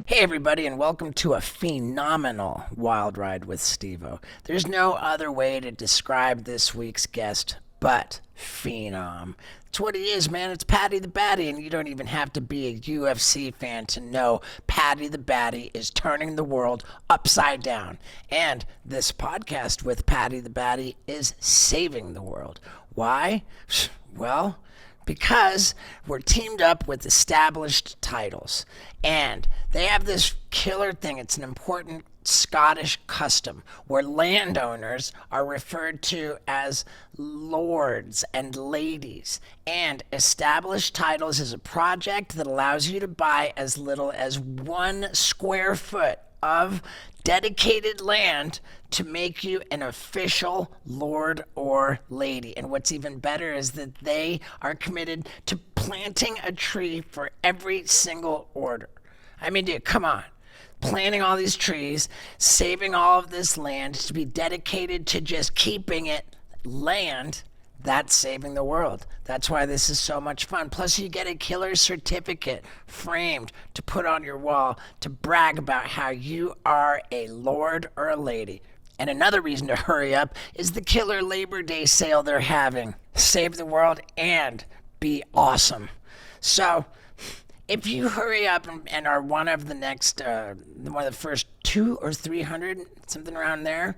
Hey everybody, and welcome to a phenomenal wild ride with Steve-O. There's no other way to describe this week's guest but phenom. It's what he is, man. It's Paddy the Baddy, and you don't even have to be a UFC fan to know Paddy the Baddy is turning the world upside down. And this podcast with Paddy the Baddy is saving the world. Why? Well, because we're teamed up with established titles, and they have this killer thing. It's an important Scottish custom where landowners are referred to as lords and ladies, and established titles is a project that allows you to buy as little as 1 square foot of dedicated land to make you an official lord or lady. And what's even better is that they are committed to planting a tree for every single order. I mean, dude, come on. Planting all these trees, saving all of this land to be dedicated to just keeping it land. That's saving the world. That's why this is so much fun. Plus, you get a killer certificate framed to put on your wall to brag about how you are a lord or a lady. And another reason to hurry up is the killer Labor Day sale they're having. Save the world and be awesome. So, if you hurry up and are one of the next, one of the first 200 or 300, something around there,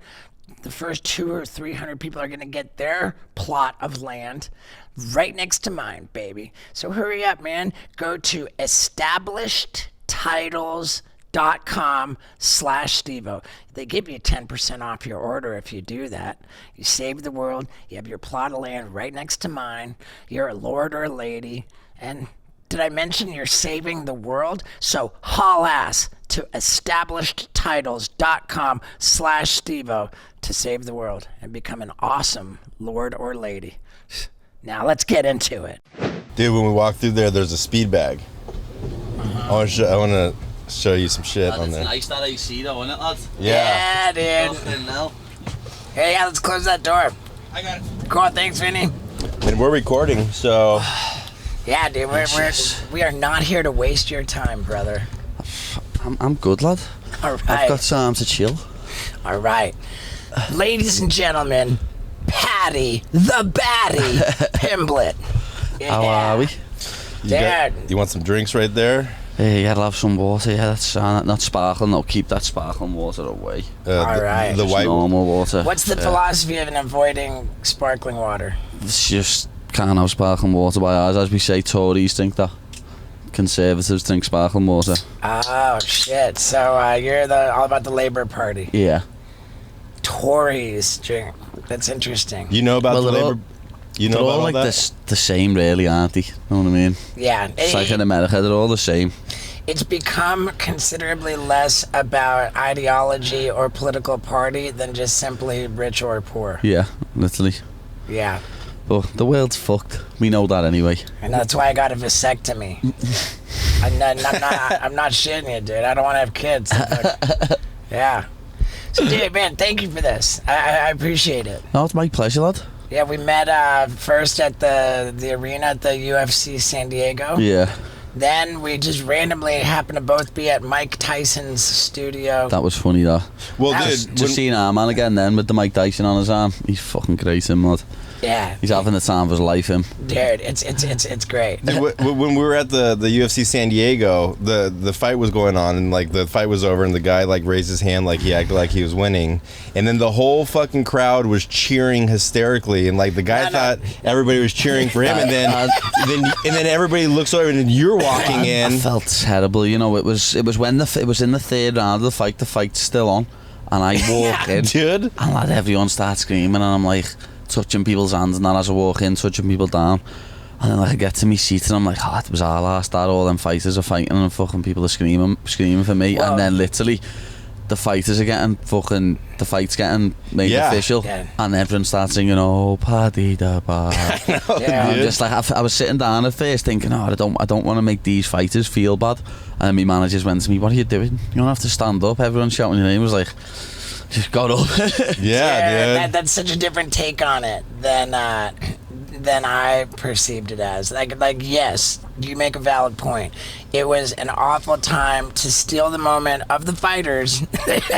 the first 200 or 300 people are going to get their plot of land right next to mine, baby. So hurry up, man. Go to establishedtitles.com/Steve-O. They give you 10% off your order if you do that. You save the world. You have your plot of land right next to mine. You're a lord or a lady. And did I mention you're saving the world? So haul ass to establishedtitles.com/Steve-O to save the world and become an awesome lord or lady. Now let's get into it. Dude, when we walk through there, there's a speed bag. I want to show you some shit on there. It's nice that AC though, isn't it, lad? Yeah, dude. Hey, yeah, let's close that door. I got it. Cool, thanks, Vinny. And we're recording, so... Yeah, dude, we are not here to waste your time, brother. I'm good, lad. All right. I've got time to chill. All right. Ladies and gentlemen, Paddy The Baddy Pimblett. Yeah. How are we? You want some drinks right there? Hey, I'll have some water. Yeah, that's not sparkling. I'll keep that sparkling water away. All right. The white normal water. What's the philosophy of avoiding sparkling water? It's just can't have sparkling water by ours. As we say, Tories think that. Conservatives drink sparkling water. Oh, shit. So you're all about the Labour Party. Yeah. Tories drink. That's interesting. You know about the Labour... You know they're about all all like that? the same, really, aren't they? You know what I mean? Yeah. It's like in America, they're all the same. It's become considerably less about ideology or political party than just simply rich or poor. Yeah, literally. Yeah. But the world's fucked. We know that anyway. And that's why I got a vasectomy. I'm not shitting you, dude. I don't want to have kids. Yeah. So, dude, man, thank you for this. I appreciate it. No, it's my pleasure, lad. Yeah, we met first at the arena at the UFC San Diego. Yeah. Then we just randomly happened to both be at Mike Tyson's studio. That was funny, though. Well, Just seeing our man again then with the Mike Tyson on his arm. He's fucking great, him, lad. Yeah. He's having the time of his life, him. Dude, it's great. Dude, when we were at the UFC San Diego, the fight was going on, and like the fight was over, and the guy like raised his hand like he acted like he was winning, and then the whole fucking crowd was cheering hysterically, and like the guy thought everybody was cheering for him, and then everybody looks over, and then you're walking in. I felt terrible, you know. It was when it was in the third round of the fight. The fight's still on, and I walk in, dude, and like everyone starts screaming, and I'm like touching people's hands, and then as I walk in, touching people down, and then like I get to my seat, and I'm like, oh, it was our last start. All them fighters are fighting, and fucking people are screaming for me. Whoa. And then literally the fight's getting made official, and everyone starts singing, "Oh, Paddy the Baddy." I'm just like, I was sitting down at first thinking, oh, I don't want to make these fighters feel bad, and then my managers went to me, "What are you doing? You don't have to stand up." Everyone shouting your name. Was like, just got up. Yeah, dude. That's such a different take on it than than I perceived it as. Like, yes, you make a valid point. It was an awful time to steal the moment of the fighters.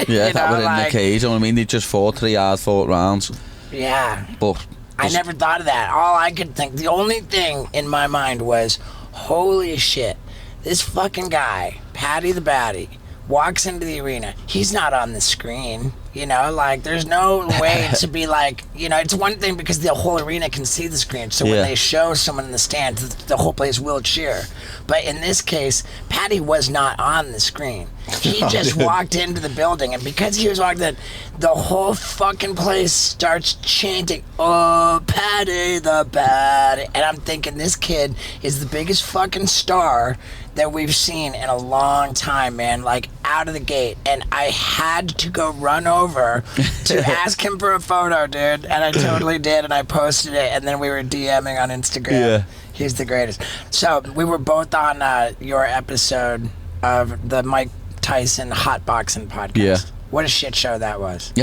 Yeah, that were in the cage. You know what I mean? They just fought 3 hard fought rounds. Yeah. But I never thought of that. All I could think, the only thing in my mind was, holy shit, this fucking guy, Paddy the Baddy, walks into the arena. He's not on the screen. You know, like, there's no way to be like, you know, it's one thing because the whole arena can see the screen. So when they show someone in the stand, the whole place will cheer. But in this case, Paddy was not on the screen. He just walked into the building. And because he was walking in, the whole fucking place starts chanting, "Oh, Paddy the Baddy." And I'm thinking, this kid is the biggest fucking star that we've seen in a long time, man, like out of the gate. And I had to go run over to ask him for a photo, dude. And I totally did, and I posted it, and then we were DMing on Instagram. Yeah. He's the greatest. So we were both on your episode of the Mike Tyson hot boxing podcast. Yeah. What a shit show that was.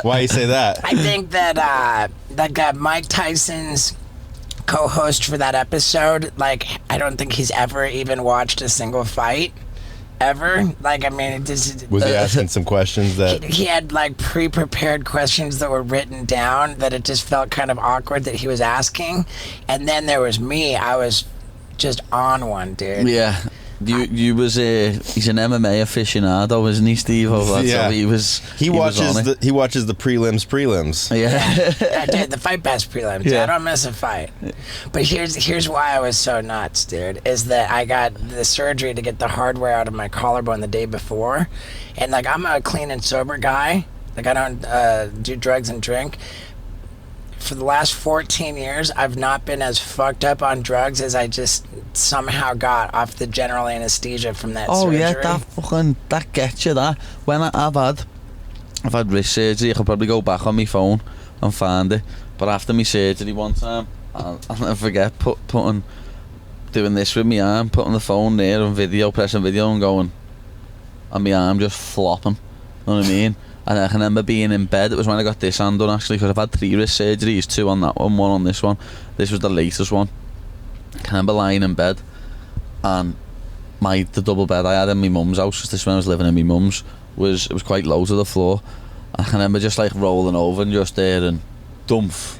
Why you say that? I think that Mike Tyson's co-host for that episode, like, I don't think he's ever even watched a single fight ever. Like, I mean, was he asking some questions that he had like pre-prepared questions that were written down that it just felt kind of awkward that he was asking. And then there was me. I was just on one, dude. Yeah. You was he's an MMA aficionado, isn't he, Steve? Yeah. So he watches the prelims. Yeah. I did the Fight Pass prelims. Yeah. I don't miss a fight. But here's why I was so nuts, dude, is that I got the surgery to get the hardware out of my collarbone the day before, and like, I'm a clean and sober guy. Like, I don't do drugs and drink. For the last 14 years, I've not been as fucked up on drugs as I just somehow got off the general anesthesia from that surgery. Oh yeah, that gets you, that. When I've had wrist surgery, I could probably go back on my phone and find it. But after my surgery one time, I'll never forget doing this with my arm, putting the phone there on video, pressing video and going, and my arm just flopping. You know what I mean? And I can remember being in bed. It was when I got this hand done, actually, because I've had 3 wrist surgeries, 2 on that one, 1 on this one. This was the latest one. I can remember lying in bed, and the double bed I had in my mum's house, because this when I was living in my mum's, was quite low to the floor. And I can remember just like rolling over and just there and dumph,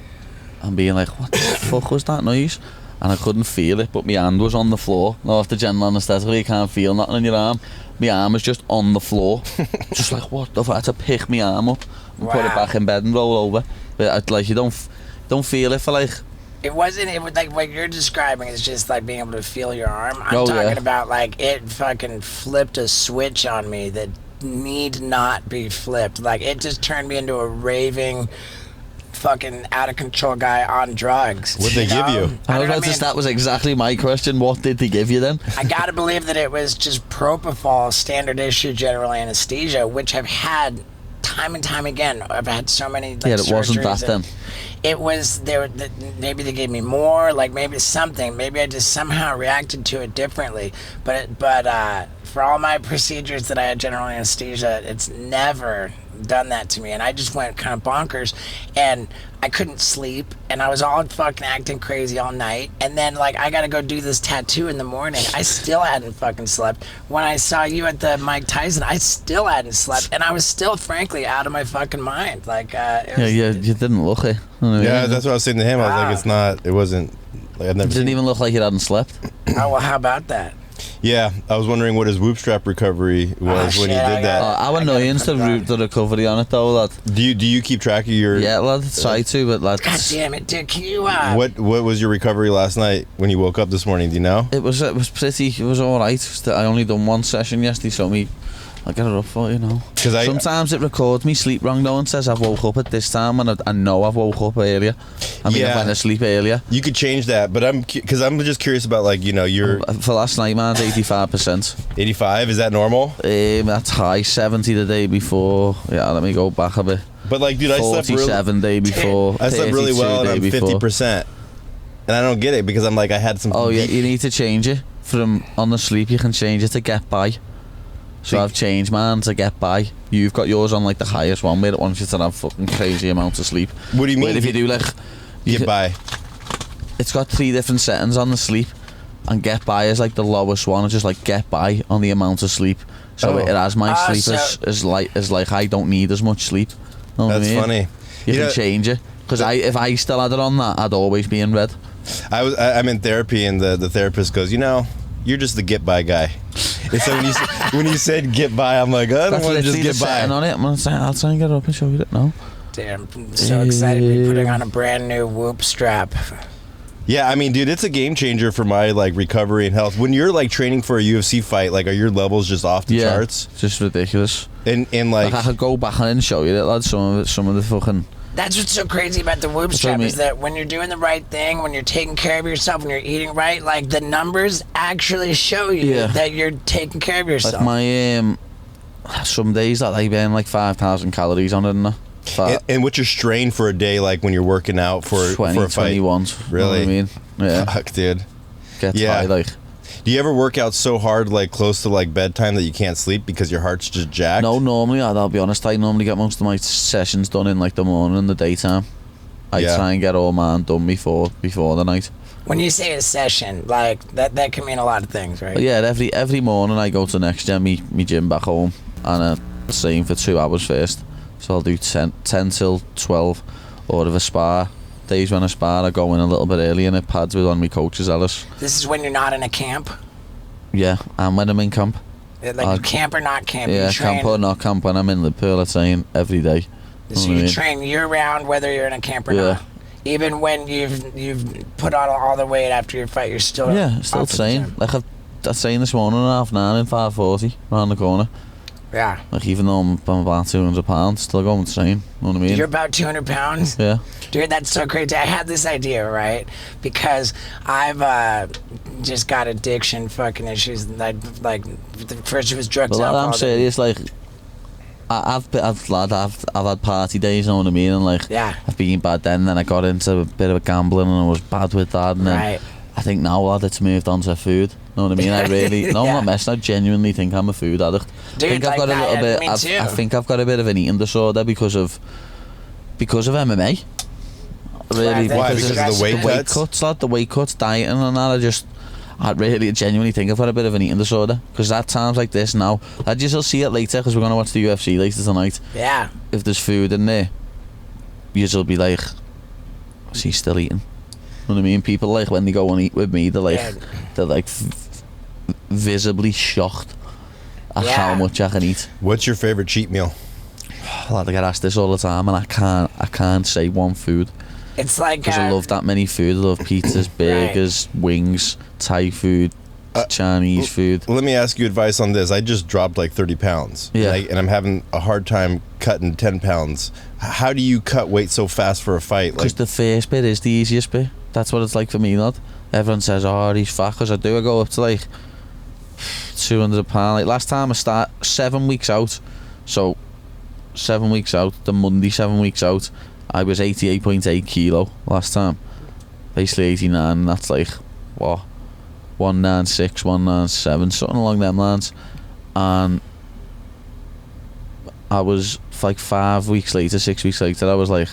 and being like, what the fuck was that noise? And I couldn't feel it, but my hand was on the floor. Now, after general anaesthetic, you can't feel nothing in your arm. My arm was just on the floor. Just like, what the fuck? I had to pick my arm up and put it back in bed and roll over. But like, you don't feel it for like... It was like what you're describing is just like being able to feel your arm. I'm talking about like it fucking flipped a switch on me that need not be flipped. Like, it just turned me into a raving... fucking out of control guy on drugs. What'd they give you? That was exactly my question. What did they give you then? I gotta believe that it was just propofol, standard issue general anesthesia, which I've had time and time again. I've had so many like, it wasn't that then. It was maybe they gave me more, like maybe something. Maybe I just somehow reacted to it differently. But for all my procedures that I had general anesthesia, it's never done that to me, and I just went kind of bonkers, and I couldn't sleep, and I was all fucking acting crazy all night, and then like I gotta go do this tattoo in the morning. I still hadn't fucking slept. When I saw you at the Mike Tyson, I still hadn't slept, and I was still frankly out of my fucking mind. Like you didn't look it. Yeah, that's what I was saying to him. I was like, it wasn't like I've never. It didn't even look like you hadn't slept. Oh well, how about that? Yeah, I was wondering what his whoop strap recovery was when he did that. Our annoyance the recovery on it though, lad. Do you keep track of your? Yeah, lad, try to, but lad. God damn it, dude! Can you? What was your recovery last night when you woke up this morning? Do you know? It was all right. I only done 1 session yesterday, so I'll get it up for you know. Sometimes it records me sleep wrong though and says I've woke up at this time, and I know I've woke up earlier. I mean, I went to sleep earlier. You could change that, but I'm just curious about like your. For last night, man, 85%. 85, is that normal? That's high. 70 the day before. Yeah, let me go back a bit. But like, dude, I slept 47 day before. I slept really well, and I'm 50%, and I don't get it because I'm like I had some. Oh yeah, you need to change it from on the sleep. You can change it to get by. So I've changed mine to get by. You've got yours on like the highest one where it wants you to have fucking crazy amounts of sleep. What do you mean? Where if you do like Get by. It's got 3 different settings on the sleep, and get by is like the lowest one. It's just like get by on the amount of sleep. So it has my sleep as like I don't need as much sleep. Know what I mean? Funny. You can change it, because if I still had it on that, I'd always be in red. I'm in therapy, and the therapist goes, you're just the get by guy. And so when you said get by, I'm like, I don't want to just get by. On it. I'll try and get up and show you it now. Damn, I'm so excited to be putting on a brand new Whoop strap. Yeah, I mean, dude, it's a game changer for my like recovery and health. When you're like training for a UFC fight, like, are your levels just off the charts? Just ridiculous. And like I could go back and show you it, lad. Some of the fucking. That's what's so crazy about the Whoop strap is that when you're doing the right thing, when you're taking care of yourself, when you're eating right, like the numbers actually show you that you're taking care of yourself. Like my some days that I burn like 5,000 calories on it, and what's your strain for a day, like when you're working out for 20, for a fight? 21. Really? You know what I mean? Yeah. Fuck, dude. Gets high, like. Do you ever work out so hard, like close to like bedtime, that you can't sleep because your heart's just jacked? No, normally, I'll be honest, I normally get most of my sessions done in like the morning and the daytime. I try and get all mine done before the night. When you say a session, like that can mean a lot of things, right? But yeah, every morning I go to next gen, me gym back home, and same for 2 hours first. So I'll do 10 till 12, or if I spar. Days when I spar, I go in a little bit early, and it pads with one of my coaches, Alice. This is when you're not in a camp? Yeah, and when I'm in camp. Like camp or not camp? Yeah, camp or not camp. When I'm in Liverpool, I train every day. So you train year-round whether you're in a camp or not? Even when you've put on all the weight after your fight, you're still still train. Like I trained this morning at 9:30 in 5:40 round the corner. Yeah. Like even though I'm about 200 pounds, still going to train. You know what I mean? You're about 200 pounds? Yeah. Dude, that's so crazy. I had this idea, right? Because I've just got addiction fucking issues. Like first it was drugs and alcohol. I'm serious. Like I've had party days. You know what I mean? And like I've been bad then. Then I got into a bit of gambling, and I was bad with that. And then I think now, lad, it's moved on to food. You know what I mean? I really, no, I'm not messing. I genuinely think I'm a food addict. Dude, I think I've got a little bit. I think I've got a bit of an eating disorder because of MMA. Really, why? Because of the weight cuts, lad, the weight cuts, dieting, and that. I really genuinely think I've got a bit of an eating disorder, because at times like this now, I just will see it later, because we're gonna watch the UFC later tonight. Yeah. If there's food in there, you'll be like, is he still eating? You know what I mean? People, like, when they go and eat with me, they're like visibly shocked at how much I can eat. What's your favorite cheat meal? Lad, I get asked this all the time, and I can't say one food. It's like because I love that many food. I love pizzas, burgers, wings, Thai food, Chinese food. Let me ask you advice on this. I just dropped like 30 pounds. Yeah. And I'm having a hard time cutting 10 pounds. How do you cut weight so fast for a fight? Because the first bit is the easiest bit. That's what it's like for me, lad. Everyone says, oh, he's fat, because I go up to like 200 pounds. Like last time I start 7 weeks out. So 7 weeks out, the Monday 7 weeks out, I was 88.8 kilo last time. Basically 89, and that's like, what, 196, 197, something along them lines. And I was like 5 weeks later, 6 weeks later, I was like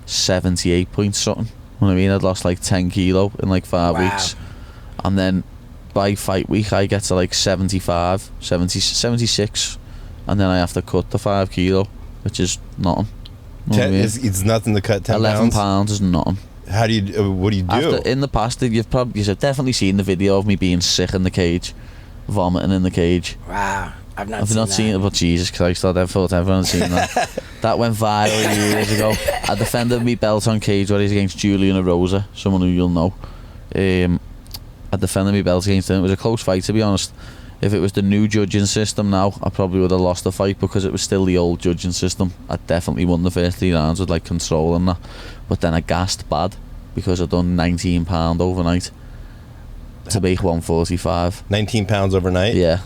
78 point something. You know what I mean? I'd lost like 10 kilo in like 5 weeks. And then by fight week, I get to like 75, 70, 76, and then I have to cut the 5 kilo, which is nothing. You know 10 it's nothing to cut 10 11 pounds is nothing. How do you? What do you do? In the past, you've definitely seen the video of me being sick in the cage, vomiting in the cage. Wow, I've not seen it, but Jesus Christ, I thought everyone had seen that. That went viral years ago. I defended me belt on Cage Warriors against Julian Rosa, someone who you'll know. I defended me belt against him. It was a close fight, to be honest. If it was the new judging system now, I probably would have lost the fight, because it was still the old judging system. I definitely won the first 3 rounds with like control and that. But then I gassed bad, because I'd done 19 pound overnight to make 145. 19 pounds overnight? Yeah.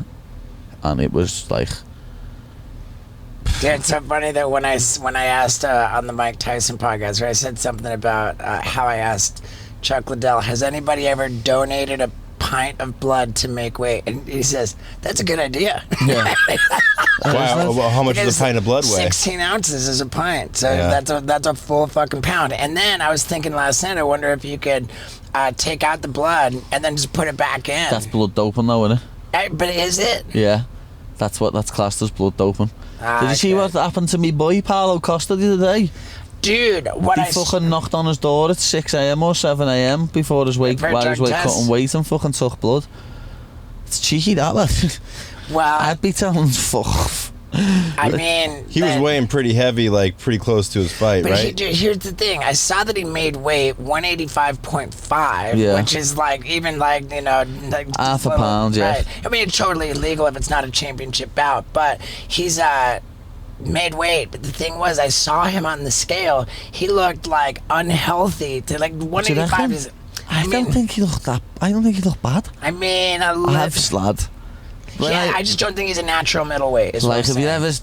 And it was like... Yeah, it's so funny that when I asked on the Mike Tyson podcast, where I said something about how I asked Chuck Liddell, has anybody ever donated a pint of blood to make weight? And he says, that's a good idea. Yeah. Wow, well, how much does a pint of blood weigh? 16 ounces is a pint, so Yeah. that's a full fucking pound. And then I was thinking last night, I wonder if you could take out the blood and then just put it back in. That's blood doping though, isn't it? But is it? Yeah. That's classed as blood doping. Did you see okay. what happened to me boy, Paulo Costa, the other day? Dude, what He fucking knocked on his door at 6 a.m. or 7 a.m. before his weight, For a while he was drug test? cutting weight and fucking took blood. It's cheeky, that, lad. Well, I'd be telling him fuck off. I mean... He was weighing pretty heavy, like pretty close to his fight, But right? here's the thing. I saw that he made weight 185.5, Yeah. which is like even like, you know, like Half a pound, yeah. Right. I mean, it's totally illegal if it's not a championship bout, but he's made weight. But the thing was, I saw him on the scale. He looked like unhealthy to like 185 is. I don't think he looked bad. I mean, I've slad. yeah, I just don't think he's a natural middleweight. Is what Like, I'm have you saying. ever...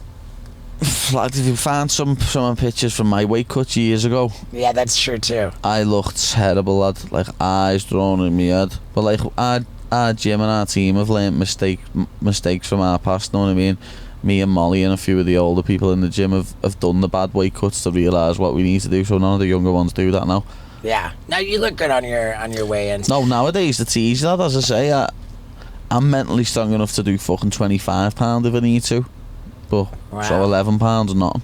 Like, if you found some pictures from my weight cut years ago, Yeah, that's true too. I looked terrible, lad. Like, eyes drawn in my head. But, like, our gym and our team have learned mistakes from our past, know what I mean? Me and Molly and a few of the older people in the gym have done the bad weight cuts to realise what we need to do, so none of the younger ones do that now. Yeah. Now you look good on your weigh-ins. No, nowadays it's easy, lad. As I say, I'm mentally strong enough to do fucking 25 pound if I need to. But so Wow. 11 pounds or nothing.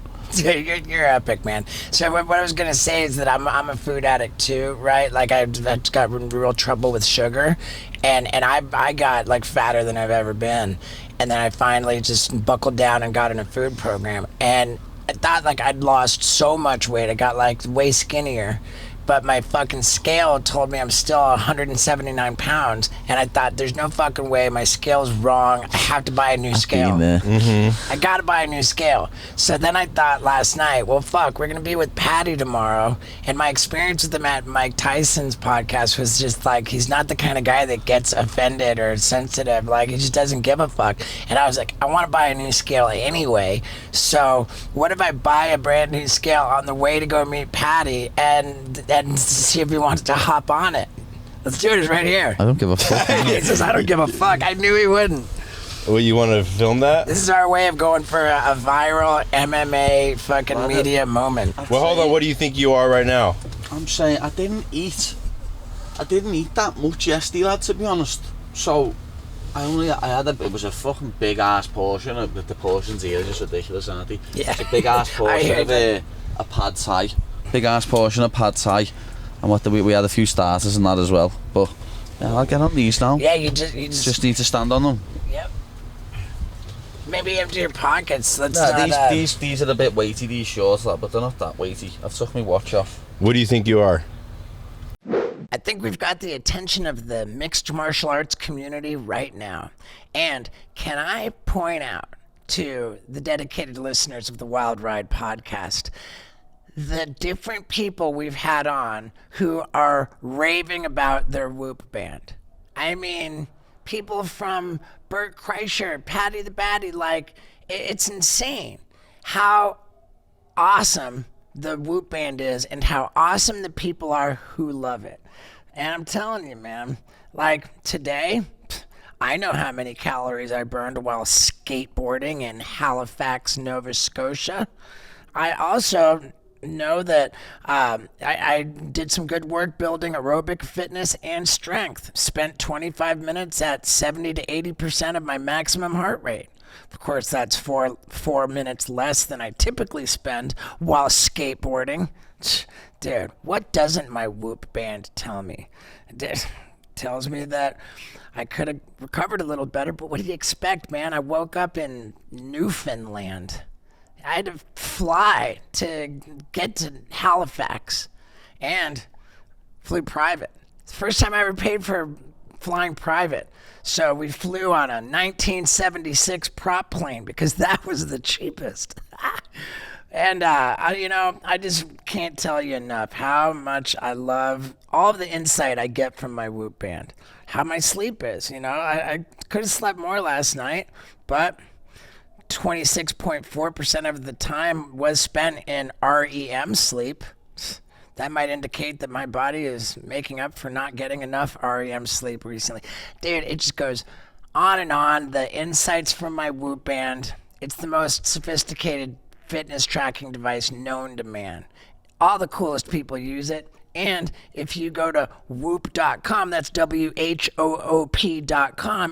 You're epic, man. So what I was gonna say is that I'm a food addict too, right? Like I got in real trouble with sugar, and I got like fatter than I've ever been, and then I finally just buckled down and got in a food program, and I thought like I'd lost so much weight. I got like way skinnier. But my fucking scale told me I'm still 179 pounds, and I thought, there's no fucking way, my scale's wrong. I have to buy a new scale. Been there. I gotta buy a new scale. So then I thought last night, well, fuck, we're gonna be with Paddy tomorrow. And my experience with him at Mike Tyson's podcast was just like, he's not the kind of guy that gets offended or sensitive. Like, he just doesn't give a fuck. And I was like, I wanna buy a new scale anyway. So what if I buy a brand new scale on the way to go meet Paddy and see if he wants to hop on it? Let's do it. It's right here. I don't give a fuck. He says, I don't give a fuck. I knew he wouldn't. Well, you want to film that? This is our way of going for a viral MMA fucking media moment. Well, hold on. What do you think you are right now? I'm saying I didn't eat that much yesterday, lad, to be honest. So it was a fucking big ass portion. The portions here are just ridiculous, aren't they? Yeah. It's a big ass portion of a pad thai. Big ass portion of pad thai. And we had a few starters and that as well. But yeah, I'll get on these now. Yeah, you just Need to stand on them. yep. Maybe empty your pockets. Let's Nah, not. these are a bit weighty, these shorts, lad, but they're not that weighty. I've took my watch off. What do you think you are? I think we've got the attention of the mixed martial arts community right now. And can I point out to the dedicated listeners of the Wild Ride podcast the different people we've had on who are raving about their Whoop band? I mean, people from Bert Kreischer, Paddy the Baddy, like, it's insane how awesome the Whoop band is and how awesome the people are who love it. And I'm telling you, man, like today, I know how many calories I burned while skateboarding in Halifax, Nova Scotia. I also know that I did some good work building aerobic fitness and strength. Spent 25 minutes at 70 to 80% of my maximum heart rate. Of course, that's four minutes less than I typically spend while skateboarding. Dude, what doesn't my Whoop band tell me? It tells me that I could have recovered a little better, but what do you expect, man? I woke up in Newfoundland. I had to fly to get to Halifax and flew private. It's the first time I ever paid for flying private. So we flew on a 1976 prop plane because that was the cheapest. And, I just can't tell you enough how much I love all of the insight I get from my Whoop band. How my sleep is, I could have slept more last night, but 26.4% of the time was spent in REM sleep. That might indicate that my body is making up for not getting enough REM sleep recently. Dude, it just goes on and on. The insights from my Whoop band It's the most sophisticated fitness tracking device known to man. All the coolest people use it. And if you go to whoop.com, that's WHOOP.com,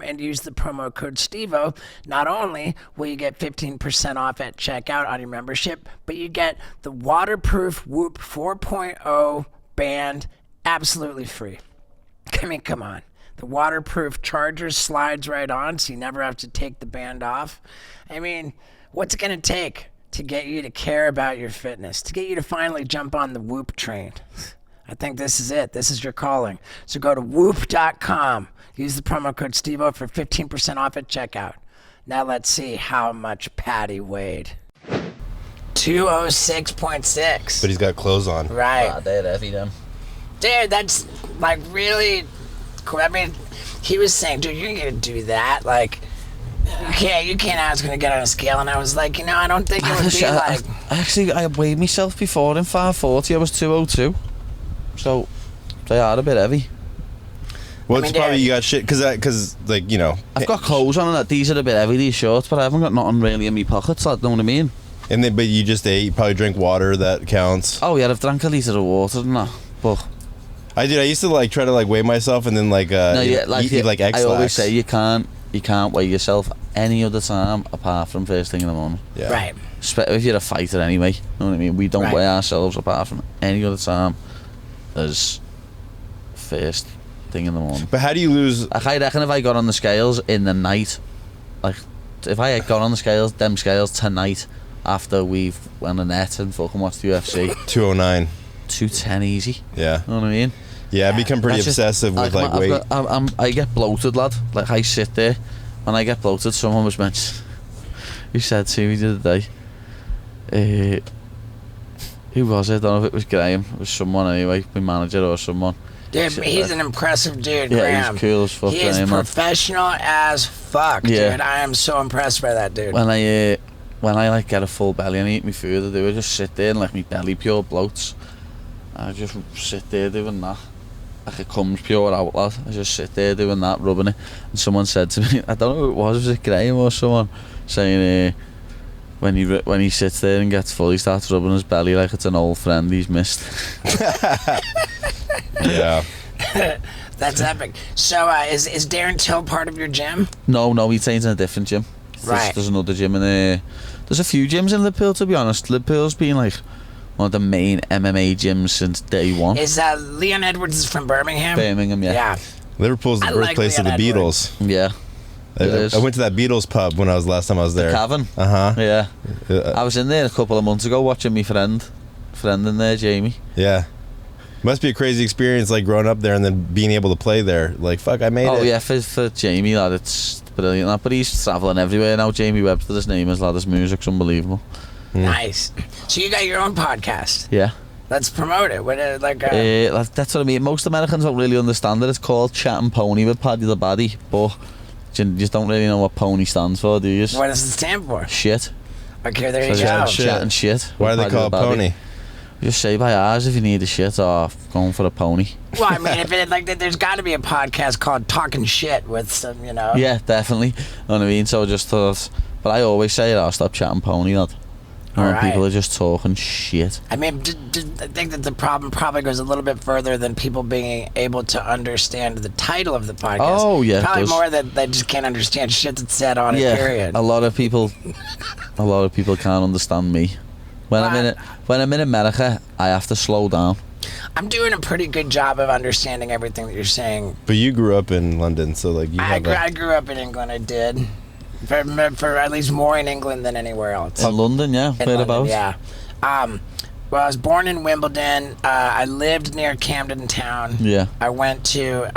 and use the promo code STEVO, not only will you get 15% off at checkout on your membership, but you get the waterproof Whoop 4.0 band absolutely free. I mean, come on. The waterproof charger slides right on, so you never have to take the band off. I mean, what's it going to take to get you to care about your fitness, to get you to finally jump on the Whoop train? I think this is it. This is your calling. So go to whoop.com. Use the promo code STEVO for 15% off at checkout. Now let's see how much Paddy weighed. 206.6. But he's got clothes on. Right. Ah, they're heavy, them. Dude, that's like really cool. I mean, he was saying, dude, you're going to do that. Like, you can't ask him to get on a scale. And I was like, I don't think it would be like... Actually, I weighed myself before in 540. I was 202. So, they are a bit heavy. Well, it's probably you got shit, because like, I've got clothes on and these are a bit heavy, these shorts, but I haven't got nothing really in my pockets, like, know what I mean? And then, but you just ate, you probably drink water, that counts. Oh yeah, I've drank a litre of water and that, but... I used to like try to like weigh myself and then like eat like X-Lax. I always say you can't weigh yourself any other time apart from first thing in the morning. Yeah. Right. If you're a fighter anyway, you know what I mean? We don't weigh ourselves apart from any other time as first thing in the morning. But how do you lose? Like, I reckon if I got on the scales in the night, like if I had got on them scales tonight after we've went on the net and fucking watched the UFC, 209. 210 easy. Yeah. You know what I mean? Yeah, I become pretty obsessive with like weight. I get bloated, lad. Like I sit there, when I get bloated, someone was mentioned. Who said to me the other day? Who was it? I don't know if it was Graham. It was someone anyway, my manager or someone. Dude, he's an impressive dude, yeah, Graham. He's cool as fuck. He is professional as fuck, dude. I am so impressed by that dude. When I like get a full belly and eat my food, I just sit there and like my belly pure bloats. I just sit there doing that. Like it comes pure out, lad. I just sit there doing that, rubbing it. And someone said to me, I don't know who it was it Graham or someone, saying when he sits there and gets full, he starts rubbing his belly like it's an old friend he's missed. Yeah. That's epic. So is Darren Till part of your gym? No, he trains in a different gym. There's another gym in there. There's a few gyms in Liverpool, to be honest. Liverpool's been like one of the main MMA gyms since day one. Is Leon Edwards from Birmingham? Birmingham, yeah. Yeah. Liverpool's the birthplace of the Beatles. Yeah. I went to that Beatles pub when last time I was there. The Cavern. Yeah. I was in there a couple of months ago watching my friend in there, Jamie. Yeah. Must be a crazy experience, like growing up there and then being able to play there. Like, fuck, I made it. Oh yeah, for Jamie, lad, it's brilliant. But he's travelling everywhere now. Jamie Webster, his name is, lad. His music's unbelievable. Nice. So you got your own podcast. Yeah. Let's promote it. That's what I mean. Most Americans don't really understand it. It's called Chat and Pony with Paddy The Baddy, but you just don't really know what pony stands for, do you? What does it stand for? Shit. Okay, there you go. Chat and shit. Why do they call it pony? Just say by ours if you need a shit or going for a pony. Well, I mean, there's got to be a podcast called Talking Shit with some, Yeah, definitely. You know what I mean? So I just thought, but I always say it, I'll stop chatting pony, lad. People are just talking shit. I mean, I think that the problem probably goes a little bit further than people being able to understand the title of the podcast. Oh, yeah. Probably more that they just can't understand shit that's said on it, period. A lot of people can't understand me. When I'm in America, I have to slow down. I'm doing a pretty good job of understanding everything that you're saying. But you grew up in London, so like I grew up in England. I did. For at least more in England than anywhere else. In London, yeah. Whereabouts? Yeah. Well, I was born in Wimbledon. I lived near Camden Town. Yeah. I went to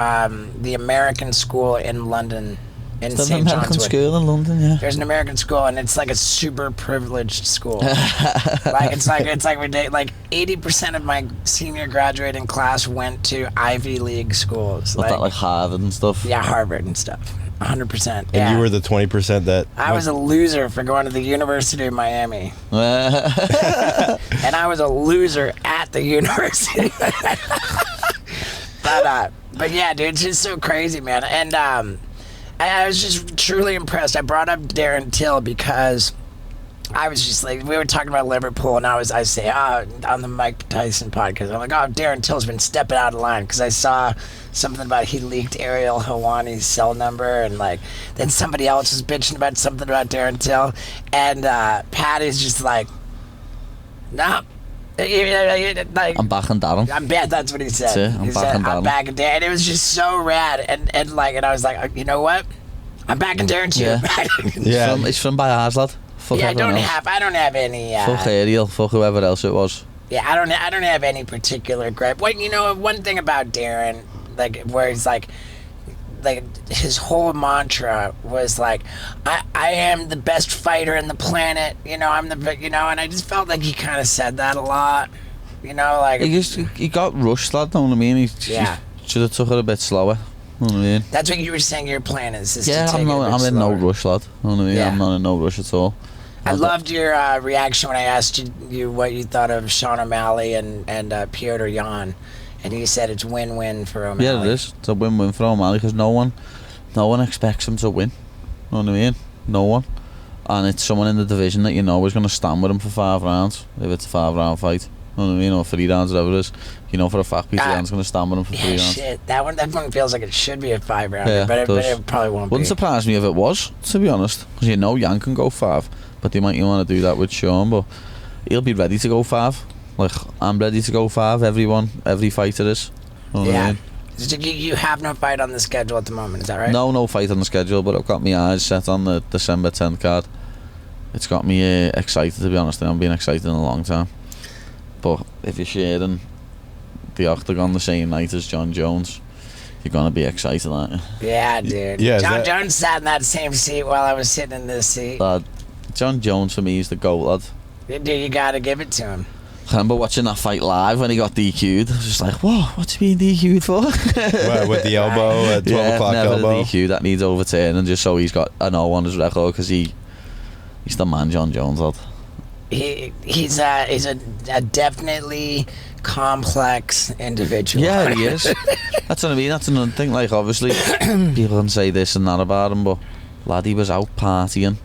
the American school in London. In There's St. an American John's school in London, yeah. There's an American school, and it's like a super privileged school. It's like 80% of my senior graduating class went to Ivy League schools. That like Harvard and stuff. Yeah, Harvard and stuff. 100%. And you were the 20% that... I was a loser for going to the University of Miami. And I was a loser at the university. But yeah, dude, it's just so crazy, man. And I was just truly impressed. I brought up Darren Till because I was just like, we were talking about Liverpool, and I say, on the Mike Tyson podcast, I'm like, Darren Till's been stepping out of line, because I saw something about he leaked Ariel Helwani's cell number, and like, then somebody else was bitching about something about Darren Till, and Paddy's just like, nah. Like, I'm back in Darren. I'm bad. That's what he said. I'm back in Darren. I'm back in Darren, and it was just so rad. And I was like, you know what? I'm back in Darren too. Yeah. It's from by ours, lad. Fuck Yeah, everyone else. I don't have any. Fuck Ariel. Fuck whoever else it was. Yeah, I don't have any particular gripe. What one thing about Darren, like where he's like his whole mantra was like, I am the best fighter in the planet. I'm the and I just felt like he kind of said that a lot. Like He got rushed, lad. Know what I mean? He should have took it a bit slower. Know what I mean? That's what you were saying. Your plan is Yeah, to take I'm in no rush, lad. Know what I mean? Yeah. I'm not in no rush at all. I loved your reaction when I asked you what you thought of Sean O'Malley and Piotr Jan, and you said it's win-win for O'Malley. Yeah, it is. It's a win-win for O'Malley because no one expects him to win. Know what I mean? No one. And it's someone in the division that is going to stand with him for 5 rounds if it's a 5-round fight. Know what I mean? Or 3 rounds, whatever it is. For a fact Peter Yan's going to stand with him for 3 rounds. Shit. That one feels like it should be a 5-rounder, Yeah, but it probably won't Wouldn't be. surprise me if it was, to be honest. Because Yan can go 5, but they might want to do that with Sean, but he'll be ready to go 5. Like, I'm ready to go 5, every fighter is. Know what I mean? You have no fight on the schedule at the moment, is that right? No fight on the schedule, but I've got my eyes set on the December 10th card. It's got me excited, to be honest. I've been excited in a long time. But if you're sharing the octagon the same night as John Jones, you're going to be excited, aren't you? Yeah, dude. Yeah, John Jones sat in that same seat while I was sitting in this seat. Lad, John Jones for me is the GOAT, lad. Dude, you gotta give it to him. I remember watching that fight live when he got DQ'd. I was just like, whoa, what's he being DQ'd for? With the elbow at 12 o'clock never elbow? a DQ that needs overturning just so he's got an O on his record because he's the man, John Jones, lad. He's a definitely complex individual. Yeah, he is. That's what I mean. That's another thing. Like, obviously, people can say this and that about him, but lad, he was out partying,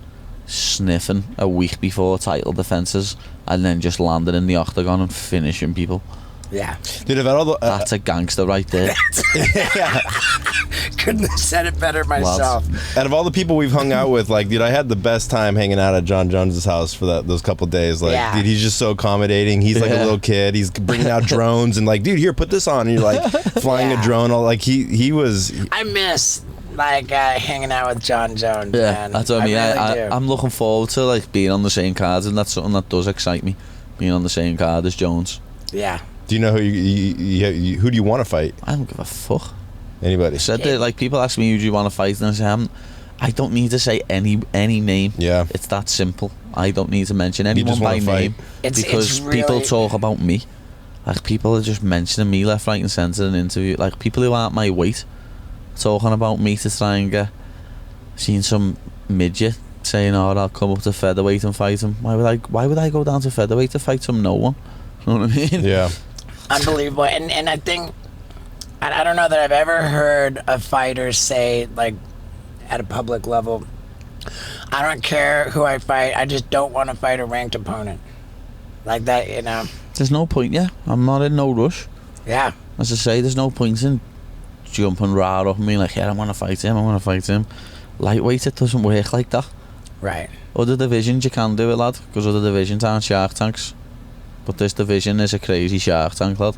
sniffing a week before title defences, and then just landing in the octagon and finishing people. Yeah. Dude, I've had all the, That's a gangster right there. Couldn't have said it better myself. out of all the people we've hung out with, like, dude, I had the best time hanging out at John Jones's house for those couple days. Like, dude, he's just so accommodating. He's like a little kid. He's bringing out drones and like, dude, here, put this on. And you're like flying a drone. All like he was. I miss hanging out with John Jones. Yeah, man. that's what I mean. Really do. I'm looking forward to like being on the same card, and that's something that does excite me. Being on the same card as Jones. Yeah. Do you know who who do you want to fight? I don't give a fuck. Anybody? Said that, like, people ask me who do you want to fight, and I say I don't need to say any name. Yeah. It's that simple. I don't need to mention anyone by name because it's really, people talk about me. Like, people are just mentioning me left, right, and centre in an interview. Like, people who aren't my weight talking about me to try and get. Seen some midget saying, "Oh, I'll come up to featherweight and fight him." Why would I go down to featherweight to fight some no one? You know what I mean? Yeah. Unbelievable. And I think I don't know that I've ever heard a fighter say, like, at a public level, I don't care who I fight, I just don't want to fight a ranked opponent. Like that, There's no point, yeah. I'm not in no rush. Yeah. As I say, there's no point in jumping right up and being like, yeah, I want to fight him. Lightweight, it doesn't work like that. Right. Other divisions, you can do it, lad, because other divisions aren't shark tanks. But this division is a crazy shark tank, lad.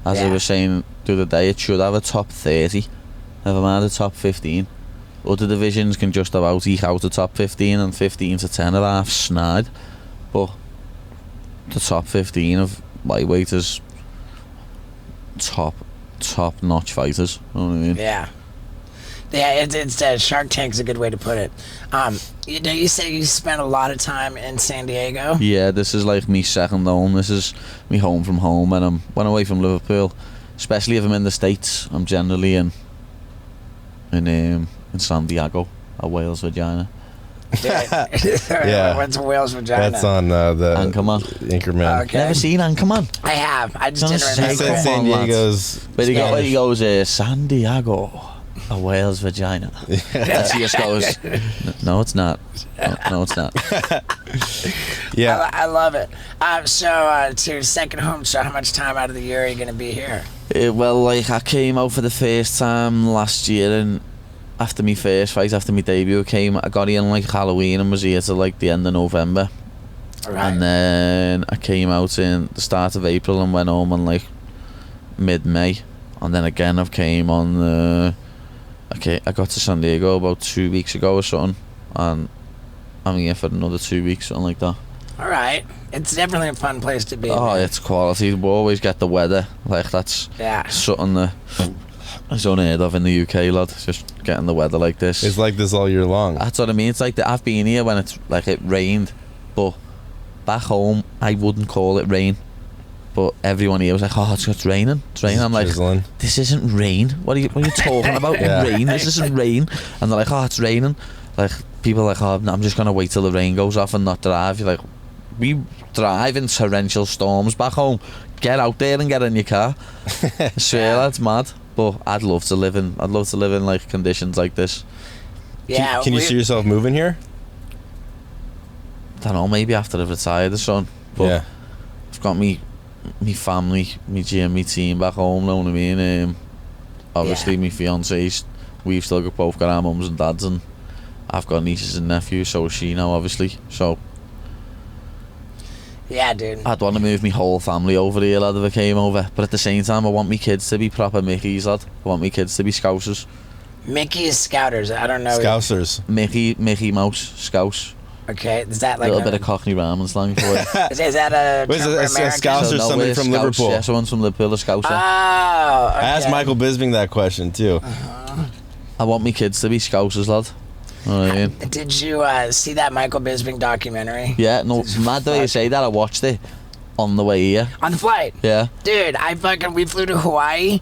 As I was saying the other day, it should have a top 30. Never mind the top 15. Other divisions can just about eke out the top 15, and 15 to 10 are half snide. But the top 15 of lightweight is top-notch fighters. You know what I mean? Yeah. Yeah, it's Shark Tank's a good way to put it. You say you spent a lot of time in San Diego. Yeah, this is like me second home. This is me home from home, and I'm went away from Liverpool. Especially if I'm in the States, I'm generally in San Diego, at Wales Vagina. Yeah. What's a whale's vagina? That's on the Anchorman. Okay. Never seen Anchorman? I have. I just didn't He remember. said San Diego's. But he goes, San Diego. a whale's vagina. And she just goes, no, it's not. No, it's not. Yeah. I love it. So to your second home, so how much time out of the year are you going to be here? Well, like, I came out for the first time last year, and after my first fight, after my debut, I got here on like Halloween and was here till like the end of November. All right. And then I came out in the start of April and went home on like mid-May. And then again I've came on I got to San Diego about 2 weeks ago or something, and I'm here for another 2 weeks, something like that. All right. It's definitely a fun place to be. Oh, man. it's quality. We always get the weather. Like, that's something that is unheard of in the UK, lad. Just getting the weather like this. It's like this all year long. That's what I mean. It's like I've been here when it's like it rained, but back home I wouldn't call it rain. But everyone here was like, "Oh, it's raining. It's raining." I'm like, drizzling. "This isn't rain. What are you talking about? Yeah. Rain? This isn't rain." And they're like, "Oh, it's raining." Like, people are like, "Oh, I'm just gonna wait till the rain goes off and not drive." You're like, we drive in torrential storms back home. Get out there and get in your car. I swear, that's mad. But I'd love to live in like conditions like this. Yeah. Can you see yourself moving here? I don't know, maybe after I've retired or something. But Yeah. I've got me family, me gym, me team back home, know what I mean? Obviously, me fiance's, we've still both got our mums and dads, and I've got nieces and nephews, so is she now, obviously. So Yeah, dude. I'd want to move my whole family over here, lad, if I came over. But at the same time, I want my kids to be proper Mickeys, lad. I want my kids to be Scousers. Mickey is Scouters. I don't know. Scousers. Mickey Mouse, Scouse. Okay, is that A like little bit of Cockney rhyming slang for you. is that a What is term it? for A Americans? Scouse or no, somebody we're from Scouse. Liverpool? Yeah, someone's from Liverpool, a Scouser. Oh, okay. I asked Michael Bisping that question too. I want my kids to be Scousers, lad. You know what I mean? Did you see that Michael Bisping documentary? Yeah, no, mad the way you say that. I watched it on the way here. On the flight? Yeah. Dude, we flew to Hawaii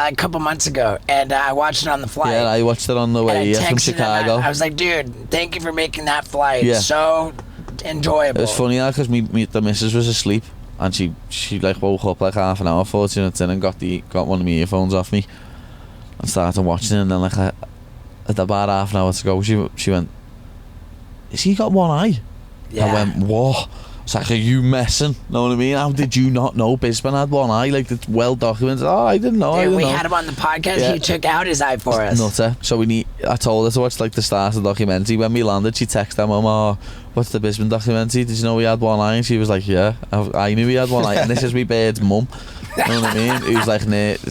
a couple months ago, and I watched it on the flight. Yeah, I watched it on the And I way here from texted him, Chicago. I was like, dude, thank you for making that flight Yeah. so enjoyable. It was funny because the missus was asleep, and she like woke up like half an hour, 40 minutes in, and got one of my earphones off me and started watching it. And then like at about half an hour to go, she went, "Has he got one eye?" Yeah. I went, "What?" It's like, "Are you messing?" Know what I mean? How did you not know Bisping had one eye? Like, it's well documented. Oh, I didn't know. Dude, we had him on the podcast. Yeah. He took out his eye for us. Nutter. So I told her to watch like the start of the documentary. When we landed, she texted her mum, "Oh, what's the Bisping documentary? Did you know he had one eye?" And she was like, "Yeah, I knew he had one eye." And this is my bird's mum. You know what I mean? He was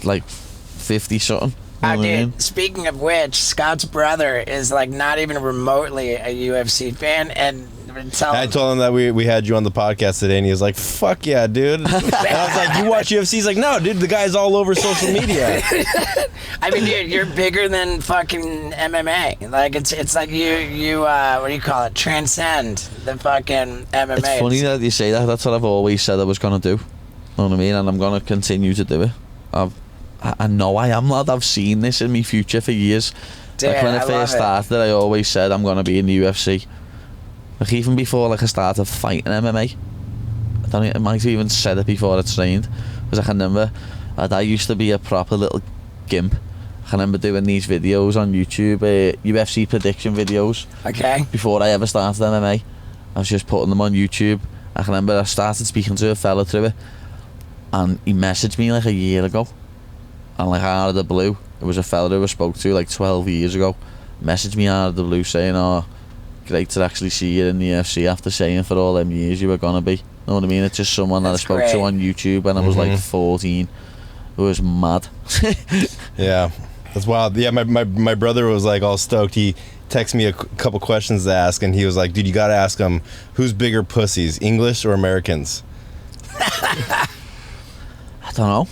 like 50 something. You know Oh, what I mean? dude, speaking of which, Scott's brother is like not even remotely a UFC fan, and I told him that we had you on the podcast today, and he was like, "Fuck yeah, dude!" And I was like, "You watch UFC?" He's like, "No, dude, the guy's all over social media." I mean, dude, you're bigger than fucking MMA. Like it's like you what do you call it? Transcend the fucking MMA. It's funny that you say that. That's what I've always said I was gonna do. Know what I mean? And I'm gonna continue to do it. I know I am, lad. I've seen this in my future for years. Dude, like when I I first love started, I always said I'm gonna be in the UFC. Like even before like I started fighting MMA, I might have even said it before I trained. Because I can remember, I used to be a proper little gimp. I can remember doing these videos on YouTube, UFC prediction videos. Okay. Before I ever started MMA, I was just putting them on YouTube. I can remember I started speaking to a fella through it, and he messaged me like a year ago, and like out of the blue, it was a fella who I spoke to like 12 years ago, messaged me out of the blue saying, "Oh, great to actually see you in the UFC after saying for all them years you were gonna be." Know what I mean? It's just someone that I spoke to on YouTube when I was like 14. It was mad. Yeah, that's wild. Yeah, my brother was like all stoked. He texted me a couple questions to ask, and he was like, "Dude, you gotta ask him who's bigger pussies, English or Americans?" I don't know.